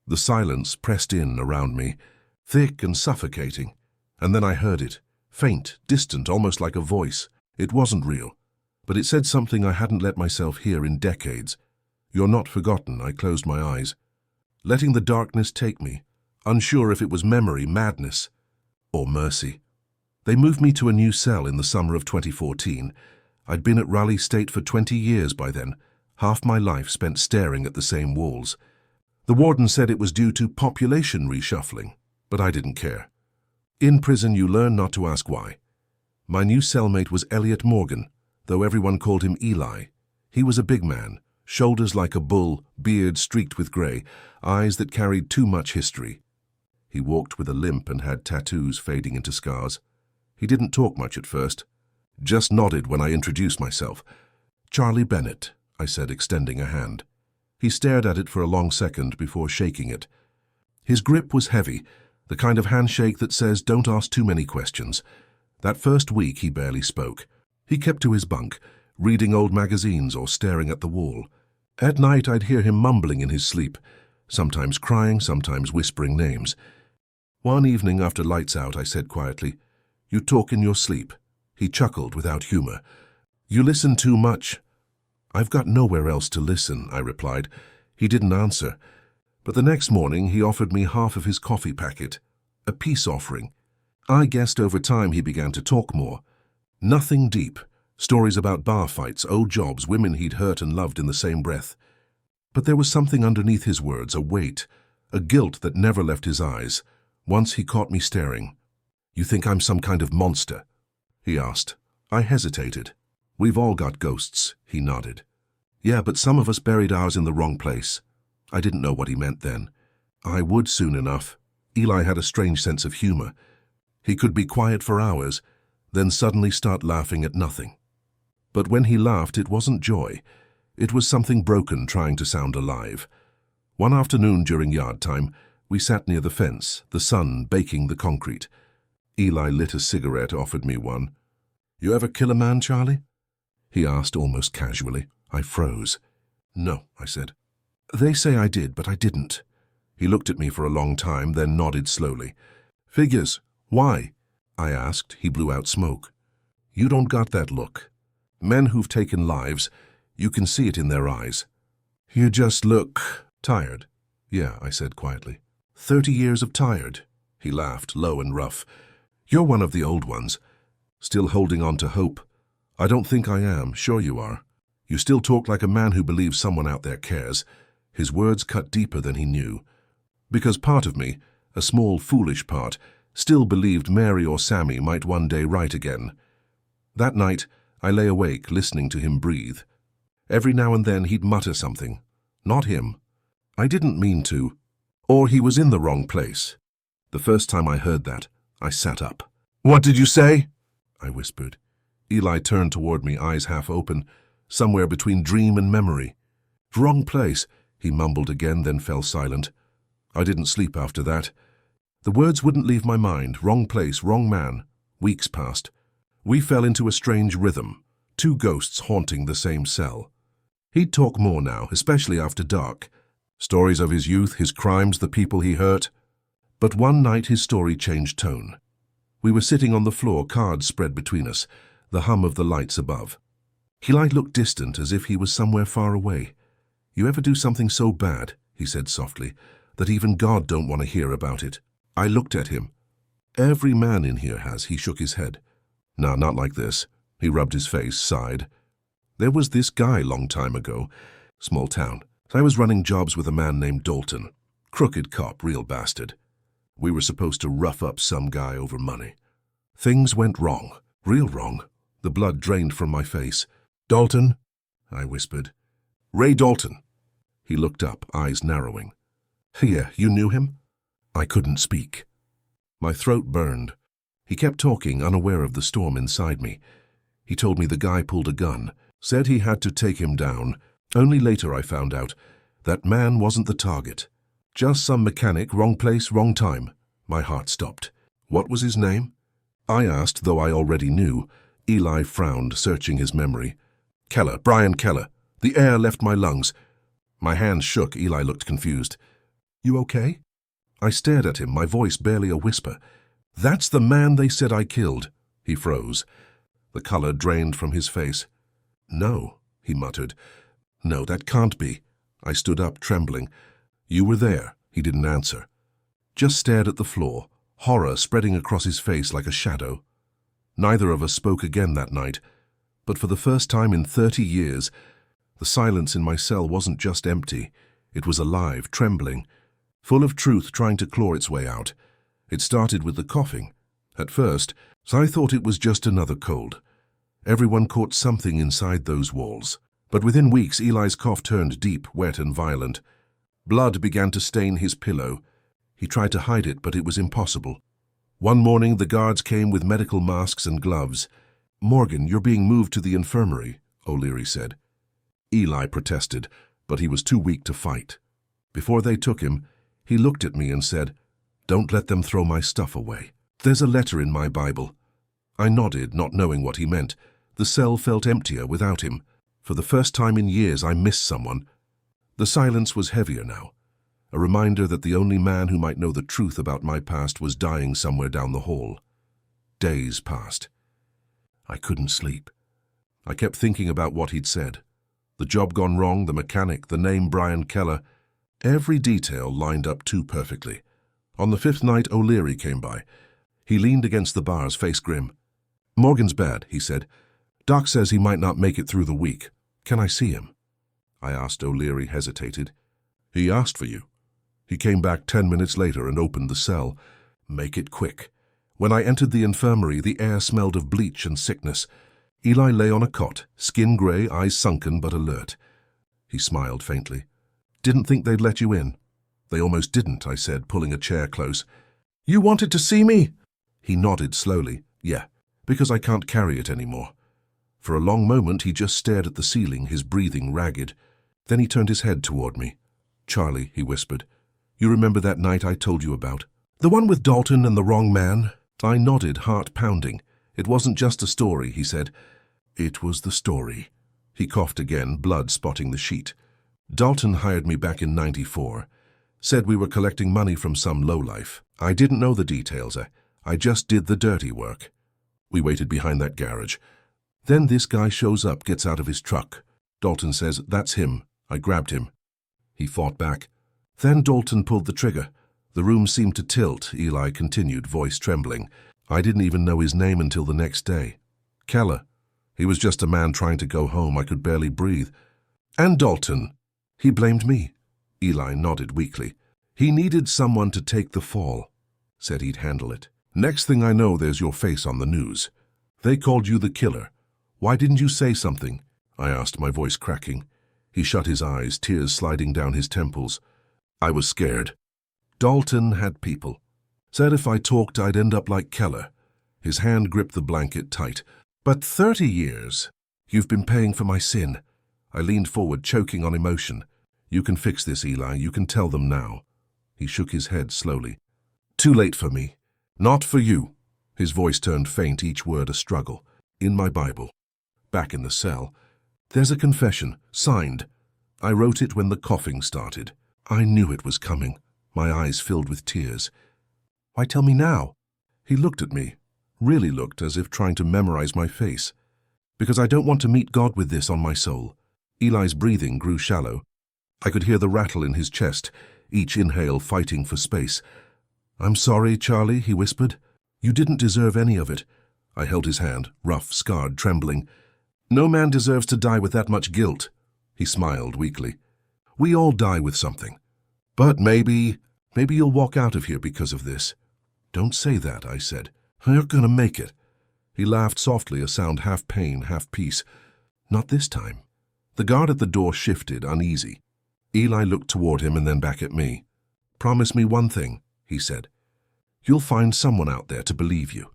The silence pressed in around me, thick and suffocating. And then I heard it, faint, distant, almost like a voice. It wasn't real, but it said something I hadn't let myself hear in decades. "You're not forgotten." I closed my eyes, letting the darkness take me, unsure if it was memory, madness, or mercy. They moved me to a new cell in the summer of 2014. I'd been at Raleigh State for 20 years by then, half my life spent staring at the same walls. The warden said it was due to population reshuffling, but I didn't care. In prison, you learn not to ask why. My new cellmate was Elliot Morgan, though everyone called him Eli. He was a big man, shoulders like a bull, beard streaked with grey, eyes that carried too much history. He walked with a limp and had tattoos fading into scars. He didn't talk much at first, just nodded when I introduced myself. "Charlie Bennett," I said, extending a hand. He stared at it for a long second before shaking it. His grip was heavy, the kind of handshake that says don't ask too many questions. That first week he barely spoke. He kept to his bunk, reading old magazines or staring at the wall. At night I'd hear him mumbling in his sleep, sometimes crying, sometimes whispering names. One evening after lights out, I said quietly, "You talk in your sleep." He chuckled without humor. "You listen too much." "I've got nowhere else to listen," I replied. He didn't answer. But the next morning he offered me half of his coffee packet, a peace offering. I guessed over time he began to talk more. Nothing deep, stories about bar fights, old jobs, women he'd hurt and loved in the same breath. But there was something underneath his words, a weight, a guilt that never left his eyes. Once he caught me staring. "You think I'm some kind of monster?" he asked. I hesitated. "We've all got ghosts," he nodded. "Yeah, but some of us buried ours in the wrong place." I didn't know what he meant then. I would soon enough. Eli had a strange sense of humor. He could be quiet for hours, then suddenly start laughing at nothing. But when he laughed, it wasn't joy. It was something broken trying to sound alive. One afternoon during yard time, we sat near the fence, the sun baking the concrete. Eli lit a cigarette, offered me one. "You ever kill a man, Charlie?" he asked almost casually. I froze. "No," I said. "They say I did, but I didn't." He looked at me for a long time, then nodded slowly. "Figures. Why?" I asked. He blew out smoke. "You don't got that look. Men who've taken lives, you can see it in their eyes. You just look tired." "Yeah," I said quietly. 30 years of tired." He laughed, low and rough. "You're one of the old ones, still holding on to hope." "I don't think I am. Sure you are. You still talk like a man who believes someone out there cares." His words cut deeper than he knew. Because part of me, a small, foolish part, still believed Mary or Sammy might one day write again. That night, I lay awake, listening to him breathe. Every now and then he'd mutter something. Not him. I didn't mean to. Or he was in the wrong place. The first time I heard that, I sat up. "What did you say?" I whispered. Eli turned toward me, eyes half open, somewhere between dream and memory. "Wrong place," he mumbled again, then fell silent. I didn't sleep after that. The words wouldn't leave my mind. Wrong place, wrong man. Weeks passed. We fell into a strange rhythm, two ghosts haunting the same cell. He'd talk more now, especially after dark. Stories of his youth, his crimes, the people he hurt. But one night his story changed tone. We were sitting on the floor, cards spread between us, the hum of the lights above. Eli looked distant, as if he was somewhere far away. "You ever do something so bad," he said softly, "that even God don't want to hear about it?" I looked at him. "Every man in here has," he shook his head. "Nah, not like this." He rubbed his face, sighed. "There was this guy long time ago. Small town. I was running jobs with a man named Dalton. Crooked cop, real bastard. We were supposed to rough up some guy over money. Things went wrong, real wrong." The blood drained from my face. "Dalton?" I whispered. "Ray Dalton." He looked up, eyes narrowing. "Yeah, you knew him?" I couldn't speak. My throat burned. He kept talking, unaware of the storm inside me. He told me the guy pulled a gun, said he had to take him down. Only later I found out that man wasn't the target. Just some mechanic, wrong place, wrong time. My heart stopped. "What was his name?" I asked, though I already knew. Eli frowned, searching his memory. "Keller, Brian Keller. The air left my lungs." My hands shook. Eli looked confused. "You okay?" I stared at him, my voice barely a whisper. "That's the man they said I killed." He froze. The color drained from his face. "No," he muttered. "No, that can't be." I stood up, trembling. "You were there." He didn't answer. Just stared at the floor, horror spreading across his face like a shadow. Neither of us spoke again that night, but for the first time in 30 years, the silence in my cell wasn't just empty. It was alive, trembling, full of truth trying to claw its way out. It started with the coughing. At first, I thought it was just another cold. Everyone caught something inside those walls. But within weeks, Eli's cough turned deep, wet and violent. Blood began to stain his pillow. He tried to hide it, but it was impossible. One morning, the guards came with medical masks and gloves. "Morgan, you're being moved to the infirmary," O'Leary said. Eli protested, but he was too weak to fight. Before they took him, he looked at me and said, "Don't let them throw my stuff away. There's a letter in my Bible." I nodded, not knowing what he meant. The cell felt emptier without him. For the first time in years, I missed someone. The silence was heavier now, a reminder that the only man who might know the truth about my past was dying somewhere down the hall. Days passed. I couldn't sleep. I kept thinking about what he'd said. The job gone wrong, the mechanic, the name Brian Keller. Every detail lined up too perfectly. On the 5th night, O'Leary came by. He leaned against the bars, face grim. "Morgan's bad," he said. "Doc says he might not make it through the week. Can I see him?" I asked. O'Leary hesitated. "He asked for you. He came back 10 minutes later and opened the cell. Make it quick." When I entered the infirmary, the air smelled of bleach and sickness. Eli lay on a cot, skin gray, eyes sunken but alert. He smiled faintly. "Didn't think they'd let you in." "They almost didn't," I said, pulling a chair close. "You wanted to see me?" He nodded slowly. "Yeah, because I can't carry it anymore." For a long moment he just stared at the ceiling, his breathing ragged. Then he turned his head toward me. "Charlie," he whispered, "you remember that night I told you about? The one with Dalton and the wrong man?" I nodded, heart pounding. "It wasn't just a story," he said. "It was the story." He coughed again, blood spotting the sheet. "Dalton hired me back in '94. Said we were collecting money from some lowlife. I didn't know the details. I just did the dirty work. We waited behind that garage. Then this guy shows up, gets out of his truck. Dalton says, "That's him." I grabbed him. He fought back. Then Dalton pulled the trigger. The room seemed to tilt. Eli continued, voice trembling. I didn't even know his name until the next day. Keller. He was just a man trying to go home. I could barely breathe. And Dalton. He blamed me. Eli nodded weakly. He needed someone to take the fall. Said he'd handle it. Next thing I know, there's your face on the news. They called you the killer. Why didn't you say something? I asked, my voice cracking. He shut his eyes, tears sliding down his temples. I was scared. Dalton had people. Said if I talked, I'd end up like Keller. His hand gripped the blanket tight. But 30 years. You've been paying for my sin. I leaned forward, choking on emotion. You can fix this, Eli. You can tell them now. He shook his head slowly. Too late for me. Not for you. His voice turned faint, each word a struggle. In my Bible. Back in the cell. There's a confession, signed. I wrote it when the coughing started. I knew it was coming. My eyes filled with tears. Why tell me now? He looked at me. Really looked, as if trying to memorize my face. Because I don't want to meet God with this on my soul. Eli's breathing grew shallow. I could hear the rattle in his chest, each inhale fighting for space. I'm sorry, Charlie, he whispered. You didn't deserve any of it. I held his hand, rough, scarred, trembling. No man deserves to die with that much guilt. He smiled weakly. We all die with something. But maybe you'll walk out of here because of this. Don't say that, I said. You're gonna make it. He laughed softly, a sound half pain, half peace. Not this time. The guard at the door shifted, uneasy. Eli looked toward him and then back at me. Promise me one thing, he said. You'll find someone out there to believe you.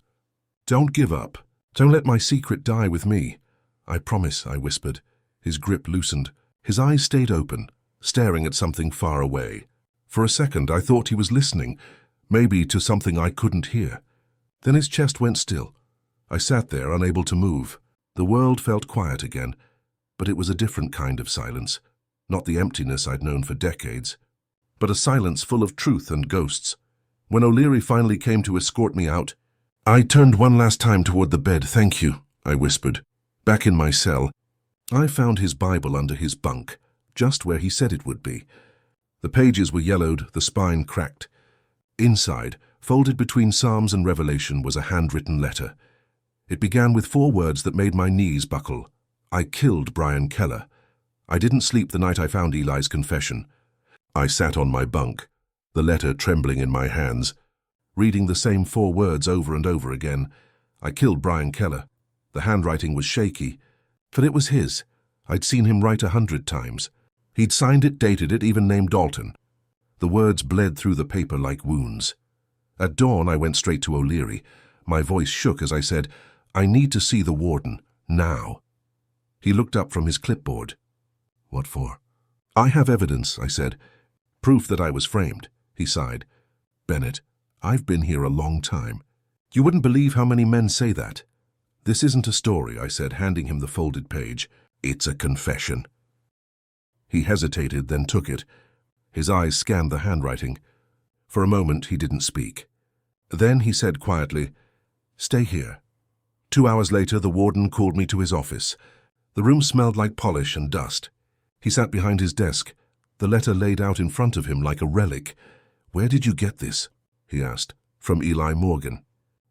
Don't give up. Don't let my secret die with me. I promise, I whispered. His grip loosened. His eyes stayed open, staring at something far away. For a second, I thought he was listening, maybe to something I couldn't hear. Then his chest went still. I sat there, unable to move. The world felt quiet again, but it was a different kind of silence. Not the emptiness I'd known for decades, but a silence full of truth and ghosts. When O'Leary finally came to escort me out, I turned one last time toward the bed. Thank you, I whispered. Back in my cell, I found his Bible under his bunk, just where he said it would be. The pages were yellowed, the spine cracked. Inside, folded between Psalms and Revelation, was a handwritten letter. It began with 4 words that made my knees buckle. I killed Brian Keller. I didn't sleep the night I found Eli's confession. I sat on my bunk, the letter trembling in my hands, reading the same 4 words over and over again. I killed Brian Keller. The handwriting was shaky, but it was his. I'd seen him write 100 times. He'd signed it, dated it, even named Dalton. The words bled through the paper like wounds. At dawn, I went straight to O'Leary. My voice shook as I said, I need to see the warden, now. He looked up from his clipboard. What for? I have evidence, I said. Proof that I was framed. He sighed. Bennett, I've been here a long time. You wouldn't believe how many men say that. This isn't a story, I said, handing him the folded page. It's a confession. He hesitated, then took it. His eyes scanned the handwriting. For a moment, he didn't speak. Then he said quietly, Stay here. 2 hours later, the warden called me to his office. The room smelled like polish and dust. He sat behind his desk, the letter laid out in front of him like a relic. Where did you get this? He asked. From Eli Morgan.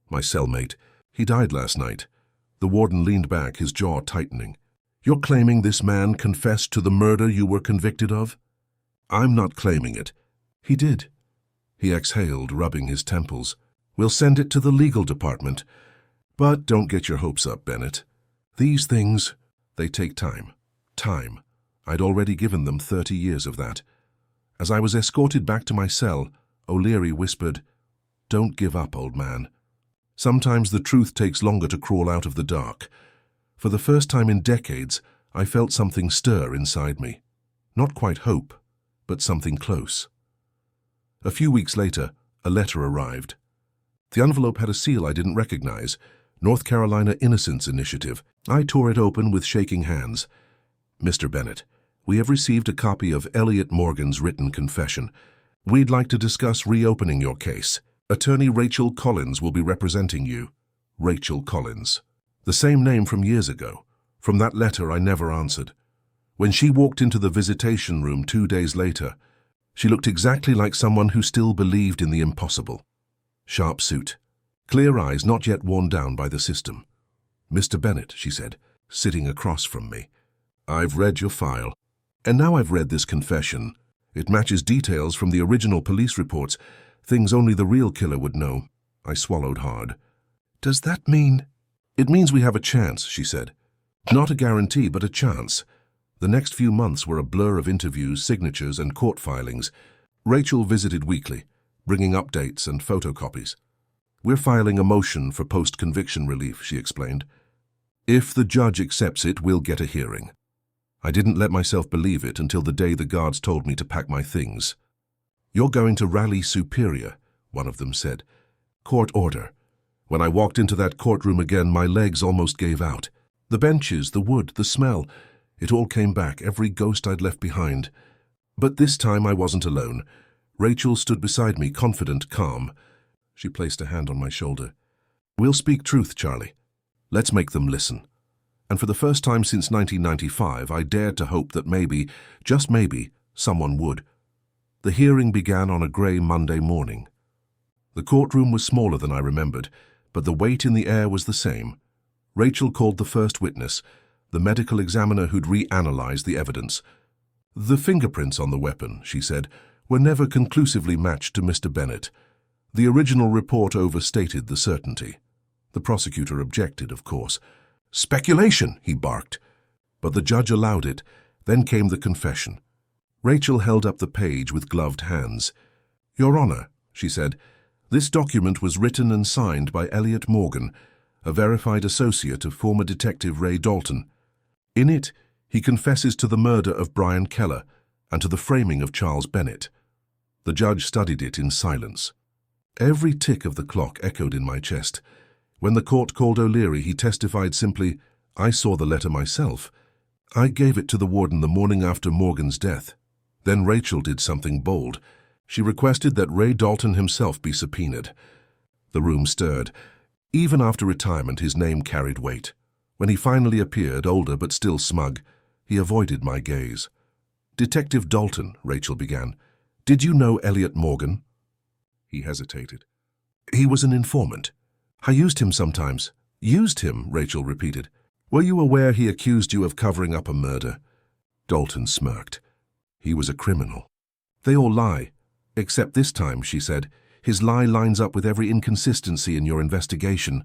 My cellmate. He died last night. The warden leaned back, his jaw tightening. You're claiming this man confessed to the murder you were convicted of? I'm not claiming it. He did. He exhaled, rubbing his temples. We'll send it to the legal department. But don't get your hopes up, Bennett. These things, they take time. Time. I'd already given them 30 years of that. As I was escorted back to my cell, O'Leary whispered, Don't give up, old man. Sometimes the truth takes longer to crawl out of the dark. For the first time in decades, I felt something stir inside me. Not quite hope, but something close. A few weeks later, a letter arrived. The envelope had a seal I didn't recognize, North Carolina Innocence Initiative. I tore it open with shaking hands. Mr. Bennett, we have received a copy of Elliot Morgan's written confession. We'd like to discuss reopening your case. Attorney Rachel Collins will be representing you. Rachel Collins. The same name from years ago. From that letter I never answered. When she walked into the visitation room 2 days later, she looked exactly like someone who still believed in the impossible. Sharp suit. Clear eyes not yet worn down by the system. "Mr. Bennett," she said, sitting across from me. "I've read your file. And now I've read this confession. It matches details from the original police reports, things only the real killer would know." I swallowed hard. "Does that mean—" "It means we have a chance," she said. "Not a guarantee, but a chance." The next few months were a blur of interviews, signatures, and court filings. Rachel visited weekly, bringing updates and photocopies. "We're filing a motion for post-conviction relief," she explained. "If the judge accepts it, we'll get a hearing." I didn't let myself believe it until the day the guards told me to pack my things. "You're going to Raleigh Superior," one of them said. "Court order." When I walked into that courtroom again, my legs almost gave out. The benches, the wood, the smell, it all came back, every ghost I'd left behind. But this time I wasn't alone. Rachel stood beside me, confident, calm. She placed a hand on my shoulder. "We'll speak truth, Charlie. Let's make them listen." And for the first time since 1995, I dared to hope that maybe, just maybe, someone would. The hearing began on a grey Monday morning. The courtroom was smaller than I remembered, but the weight in the air was the same. Rachel called the first witness, the medical examiner who'd reanalyzed the evidence. "The fingerprints on the weapon," she said, "were never conclusively matched to Mr. Bennett. The original report overstated the certainty." The prosecutor objected, of course. "Speculation," he barked. But the judge allowed it. Then came the confession. Rachel held up the page with gloved hands. "Your Honor," she said, "this document was written and signed by Elliot Morgan, a verified associate of former Detective Ray Dalton. In it, he confesses to the murder of Brian Keller and to the framing of Charles Bennett." The judge studied it in silence. Every tick of the clock echoed in my chest. When the court called O'Leary, he testified simply, "I saw the letter myself. I gave it to the warden the morning after Morgan's death." Then Rachel did something bold. She requested that Ray Dalton himself be subpoenaed. The room stirred. Even after retirement, his name carried weight. When he finally appeared, older but still smug, he avoided my gaze. "Detective Dalton," Rachel began, "did you know Elliot Morgan?" He hesitated. "He was an informant. I used him sometimes." "Used him," Rachel repeated. "Were you aware he accused you of covering up a murder?" Dalton smirked. "He was a criminal." "They all lie. Except this time," she said. "His lie lines up with every inconsistency in your investigation."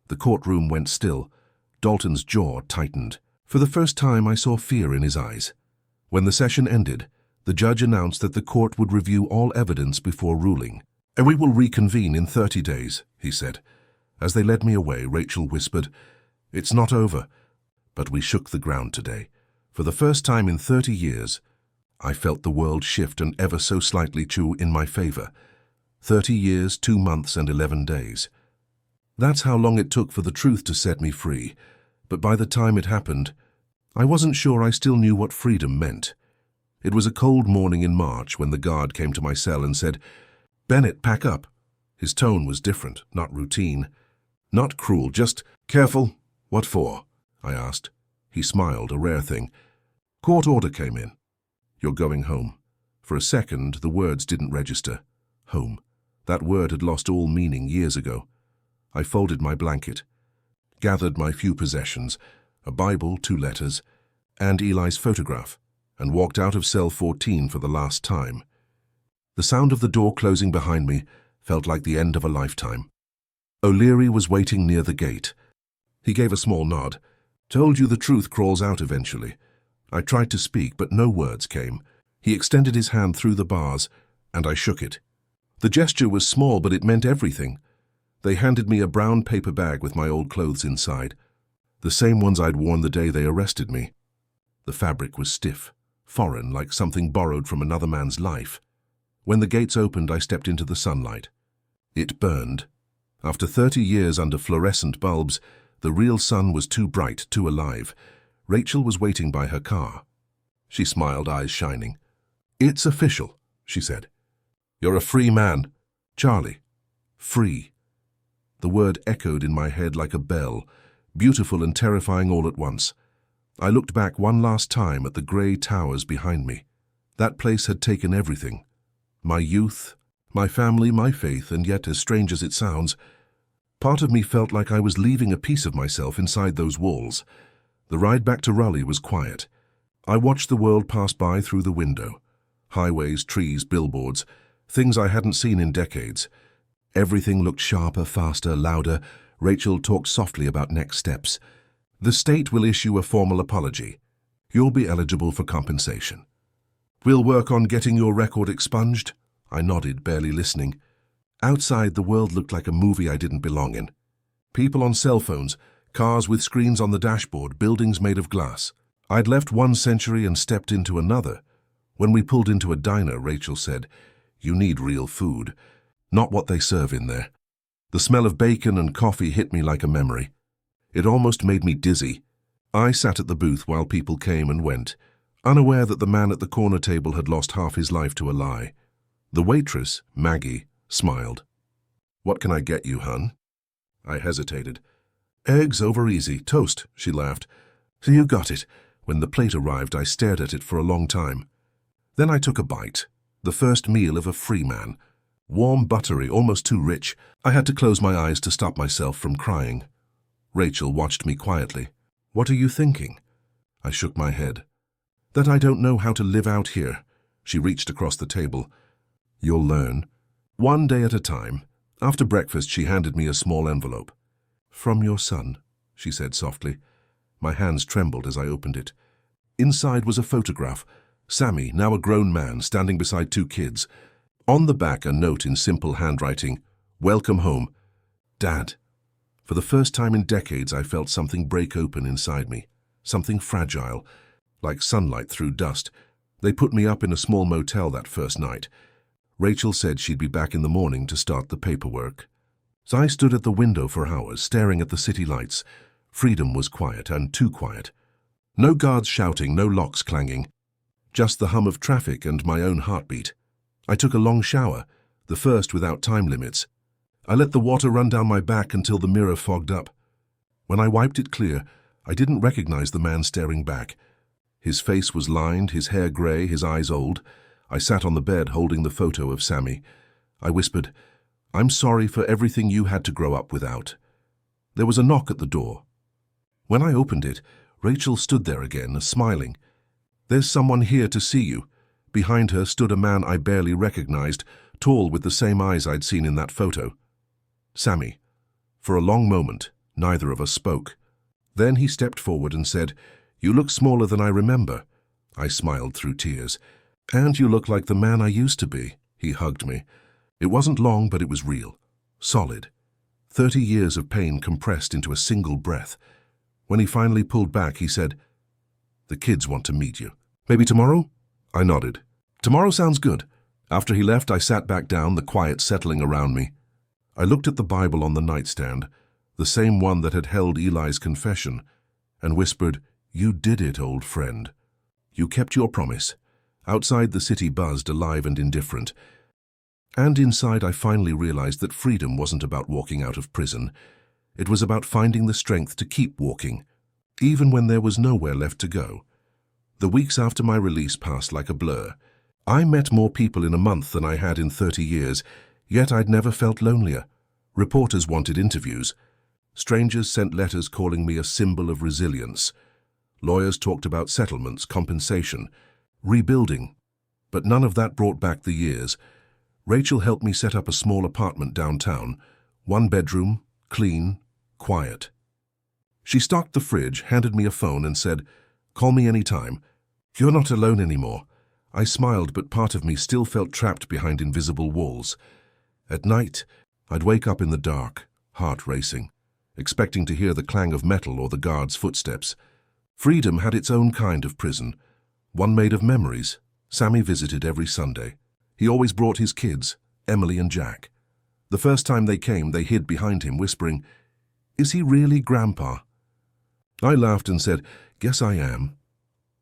The courtroom went still. Dalton's jaw tightened. For the first time, I saw fear in his eyes. When the session ended, the judge announced that the court would review all evidence before ruling. "And we will reconvene in 30 days, he said. As they led me away, Rachel whispered, "It's not over." But we shook the ground today. For the first time in 30 years, I felt the world shift and ever so slightly in my favor. 30 years, 2 months, and 11 days. That's how long it took for the truth to set me free. But by the time it happened, I wasn't sure I still knew what freedom meant. It was a cold morning in March when the guard came to my cell and said, "Bennett, pack up." His tone was different, not routine. Not cruel, just, "Careful." "What for?" I asked. He smiled, a rare thing. "Court order came in. You're going home." For a second, the words didn't register. Home. That word had lost all meaning years ago. I folded my blanket, gathered my few possessions, a Bible, 2 letters, and Eli's photograph, and walked out of cell 14 for the last time. The sound of the door closing behind me felt like the end of a lifetime. O'Leary was waiting near the gate. He gave a small nod. "Told you the truth crawls out eventually." I tried to speak, but no words came. He extended his hand through the bars, and I shook it. The gesture was small, but it meant everything. They handed me a brown paper bag with my old clothes inside, the same ones I'd worn the day they arrested me. The fabric was stiff, foreign, like something borrowed from another man's life. When the gates opened, I stepped into the sunlight. It burned. After 30 years under fluorescent bulbs, the real sun was too bright, too alive. Rachel was waiting by her car. She smiled, eyes shining. "It's official," she said. You're a free man. Charlie. Free. The word echoed in my head like a bell, beautiful and terrifying all at once. I looked back one last time at the grey towers behind me. That place had taken everything. My youth, my family, my faith, and yet, as strange as it sounds, part of me felt like I was leaving a piece of myself inside those walls. The ride back to Raleigh was quiet. I watched the world pass by through the window. Highways, trees, billboards, things I hadn't seen in decades. Everything looked sharper, faster, louder. Rachel talked softly about next steps. The state will issue a formal apology. You'll be eligible for compensation. We'll work on getting your record expunged. I nodded, barely listening. Outside, the world looked like a movie I didn't belong in. People on cell phones, cars with screens on the dashboard, buildings made of glass. I'd left one century and stepped into another. When we pulled into a diner, Rachel said, "You need real food, not what they serve in there." The smell of bacon and coffee hit me like a memory. It almost made me dizzy. I sat at the booth while people came and went, unaware that the man at the corner table had lost half his life to a lie. The waitress, Maggie, smiled. "What can I get you, hun?" I hesitated. "Eggs over easy, toast," she laughed. "So you got it." When the plate arrived, I stared at it for a long time. Then I took a bite, the first meal of a free man. Warm, buttery, almost too rich. I had to close my eyes to stop myself from crying. Rachel watched me quietly. "What are you thinking?" I shook my head. "That I don't know how to live out here." She reached across the table. "You'll learn. One day at a time." After breakfast, she handed me a small envelope. "From your son," she said softly. My hands trembled as I opened it. Inside was a photograph. Sammy, now a grown man, standing beside two kids. On the back, a note in simple handwriting. "Welcome home. Dad." For the first time in decades, I felt something break open inside me. Something fragile, like sunlight through dust. They put me up in a small motel that first night. Rachel said she'd be back in the morning to start the paperwork. So I stood at the window for hours, staring at the city lights. Freedom was quiet, and too quiet. No guards shouting, no locks clanging. Just the hum of traffic and my own heartbeat. I took a long shower, the first without time limits. I let the water run down my back until the mirror fogged up. When I wiped it clear, I didn't recognize the man staring back. His face was lined, his hair grey, his eyes old. I sat on the bed holding the photo of Sammy. I whispered, "I'm sorry for everything you had to grow up without." There was a knock at the door. When I opened it, Rachel stood there again, smiling. "There's someone here to see you." Behind her stood a man I barely recognized, tall with the same eyes I'd seen in that photo. Sammy. For a long moment, neither of us spoke. Then he stepped forward and said, "You look smaller than I remember." I smiled through tears. "And you look like the man I used to be." He hugged me. It wasn't long, but it was real. Solid. 30 years of pain compressed into a single breath. When he finally pulled back, he said, "The kids want to meet you. Maybe tomorrow?" I nodded. "Tomorrow sounds good." After he left, I sat back down, the quiet settling around me. I looked at the Bible on the nightstand, the same one that had held Eli's confession, and whispered, "You did it, old friend. You kept your promise." Outside, the city buzzed, alive and indifferent. And inside, I finally realized that freedom wasn't about walking out of prison. It was about finding the strength to keep walking, even when there was nowhere left to go. The weeks after my release passed like a blur. I met more people in a month than I had in 30 years, yet I'd never felt lonelier. Reporters wanted interviews. Strangers sent letters calling me a symbol of resilience. Lawyers talked about settlements, compensation, rebuilding. But none of that brought back the years. Rachel helped me set up a small apartment downtown, 1 bedroom, clean, quiet. She stocked the fridge, handed me a phone and said, "Call me anytime. You're not alone anymore." I smiled, but part of me still felt trapped behind invisible walls. At night, I'd wake up in the dark, heart racing, expecting to hear the clang of metal or the guard's footsteps. Freedom had its own kind of prison, one made of memories. Sammy visited every Sunday. He always brought his kids, Emily and Jack. The first time they came, they hid behind him, whispering, "Is he really Grandpa?" I laughed and said, "Guess I am."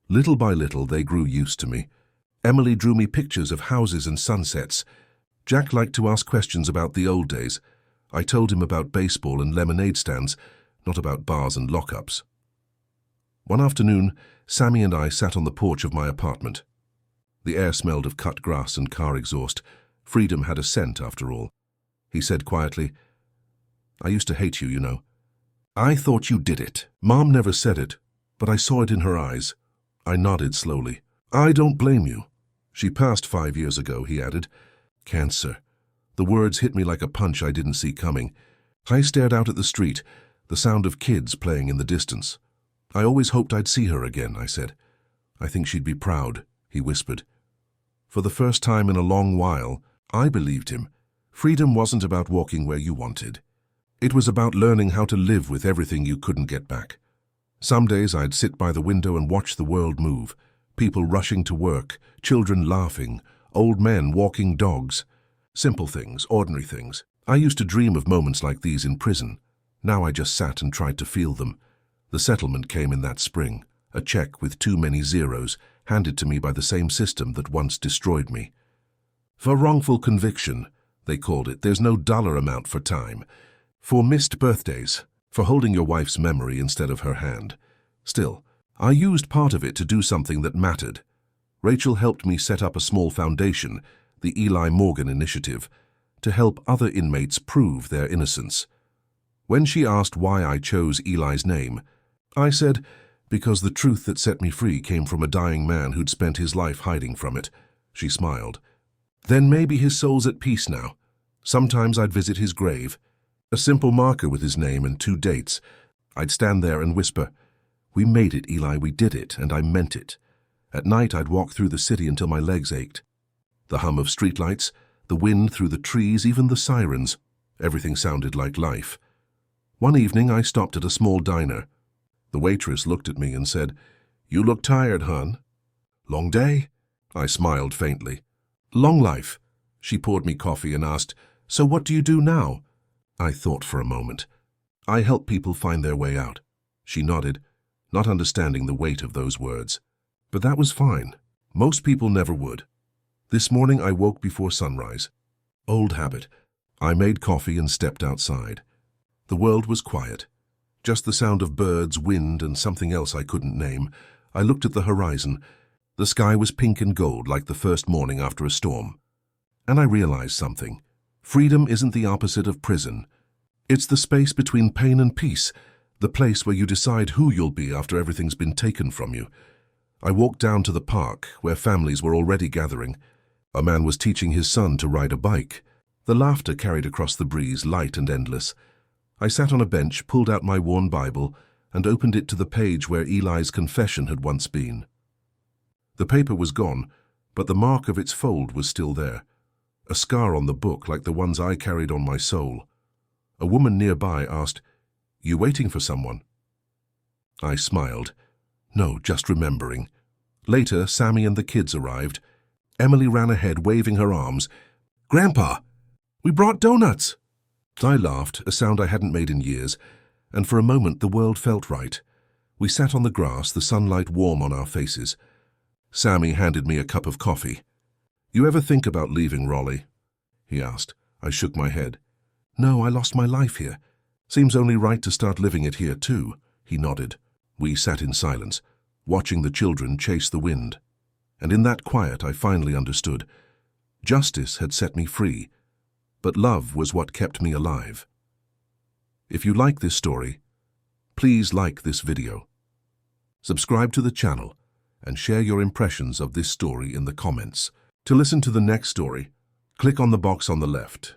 Little by little, they grew used to me. Emily drew me pictures of houses and sunsets. Jack liked to ask questions about the old days. I told him about baseball and lemonade stands, not about bars and lockups. One afternoon, Sammy and I sat on the porch of my apartment. The air smelled of cut grass and car exhaust. Freedom had a scent, after all. He said quietly, "I used to hate you, you know. I thought you did it. Mom never said it, but I saw it in her eyes." I nodded slowly. "I don't blame you. She passed 5 years ago," he added. "Cancer." The words hit me like a punch I didn't see coming. I stared out at the street, the sound of kids playing in the distance. "I always hoped I'd see her again," I said. "I think she'd be proud," he whispered. For the first time in a long while, I believed him. Freedom wasn't about walking where you wanted. It was about learning how to live with everything you couldn't get back. Some days I'd sit by the window and watch the world move. People rushing to work, children laughing, old men walking dogs. Simple things, ordinary things. I used to dream of moments like these in prison. Now I just sat and tried to feel them. The settlement came in that spring, a check with too many zeros, handed to me by the same system that once destroyed me. For wrongful conviction, they called it. There's no dollar amount for time. For missed birthdays, for holding your wife's memory instead of her hand. Still, I used part of it to do something that mattered. Rachel helped me set up a small foundation, the Eli Morgan Initiative, to help other inmates prove their innocence. When she asked why I chose Eli's name, I said, because the truth that set me free came from a dying man who'd spent his life hiding from it. She smiled. Then maybe his soul's at peace now. Sometimes I'd visit his grave, a simple marker with his name and 2 dates. I'd stand there and whisper, "We made it, Eli, we did it, and I meant it." At night I'd walk through the city until my legs ached. The hum of streetlights, the wind through the trees, even the sirens. Everything sounded like life. One evening I stopped at a small diner. The waitress looked at me and said, "You look tired, hon." "Long day?" I smiled faintly. "Long life." She poured me coffee and asked, "So what do you do now?" I thought for a moment. "I help people find their way out." She nodded, not understanding the weight of those words. But that was fine. Most people never would. This morning I woke before sunrise. Old habit. I made coffee and stepped outside. The world was quiet. Just the sound of birds, wind, and something else I couldn't name. I looked at the horizon. The sky was pink and gold like the first morning after a storm. And I realized something. Freedom isn't the opposite of prison. It's the space between pain and peace, the place where you decide who you'll be after everything's been taken from you. I walked down to the park, where families were already gathering. A man was teaching his son to ride a bike. The laughter carried across the breeze, light and endless. I sat on a bench, pulled out my worn Bible, and opened it to the page where Eli's confession had once been. The paper was gone, but the mark of its fold was still there. A scar on the book like the ones I carried on my soul. A woman nearby asked, "You waiting for someone?" I smiled. No, just remembering. Later, Sammy and the kids arrived. Emily ran ahead, waving her arms. "Grandpa, we brought donuts!" I laughed, a sound I hadn't made in years, and for a moment the world felt right. We sat on the grass, the sunlight warm on our faces. Sammy handed me a cup of coffee. "You ever think about leaving Raleigh?" he asked. I shook my head. "No, I lost my life here. Seems only right to start living it here too." He nodded. We sat in silence, watching the children chase the wind. And in that quiet I finally understood. Justice had set me free, but love was what kept me alive. If you like this story, please like this video. Subscribe to the channel and share your impressions of this story in the comments. To listen to the next story, click on the box on the left.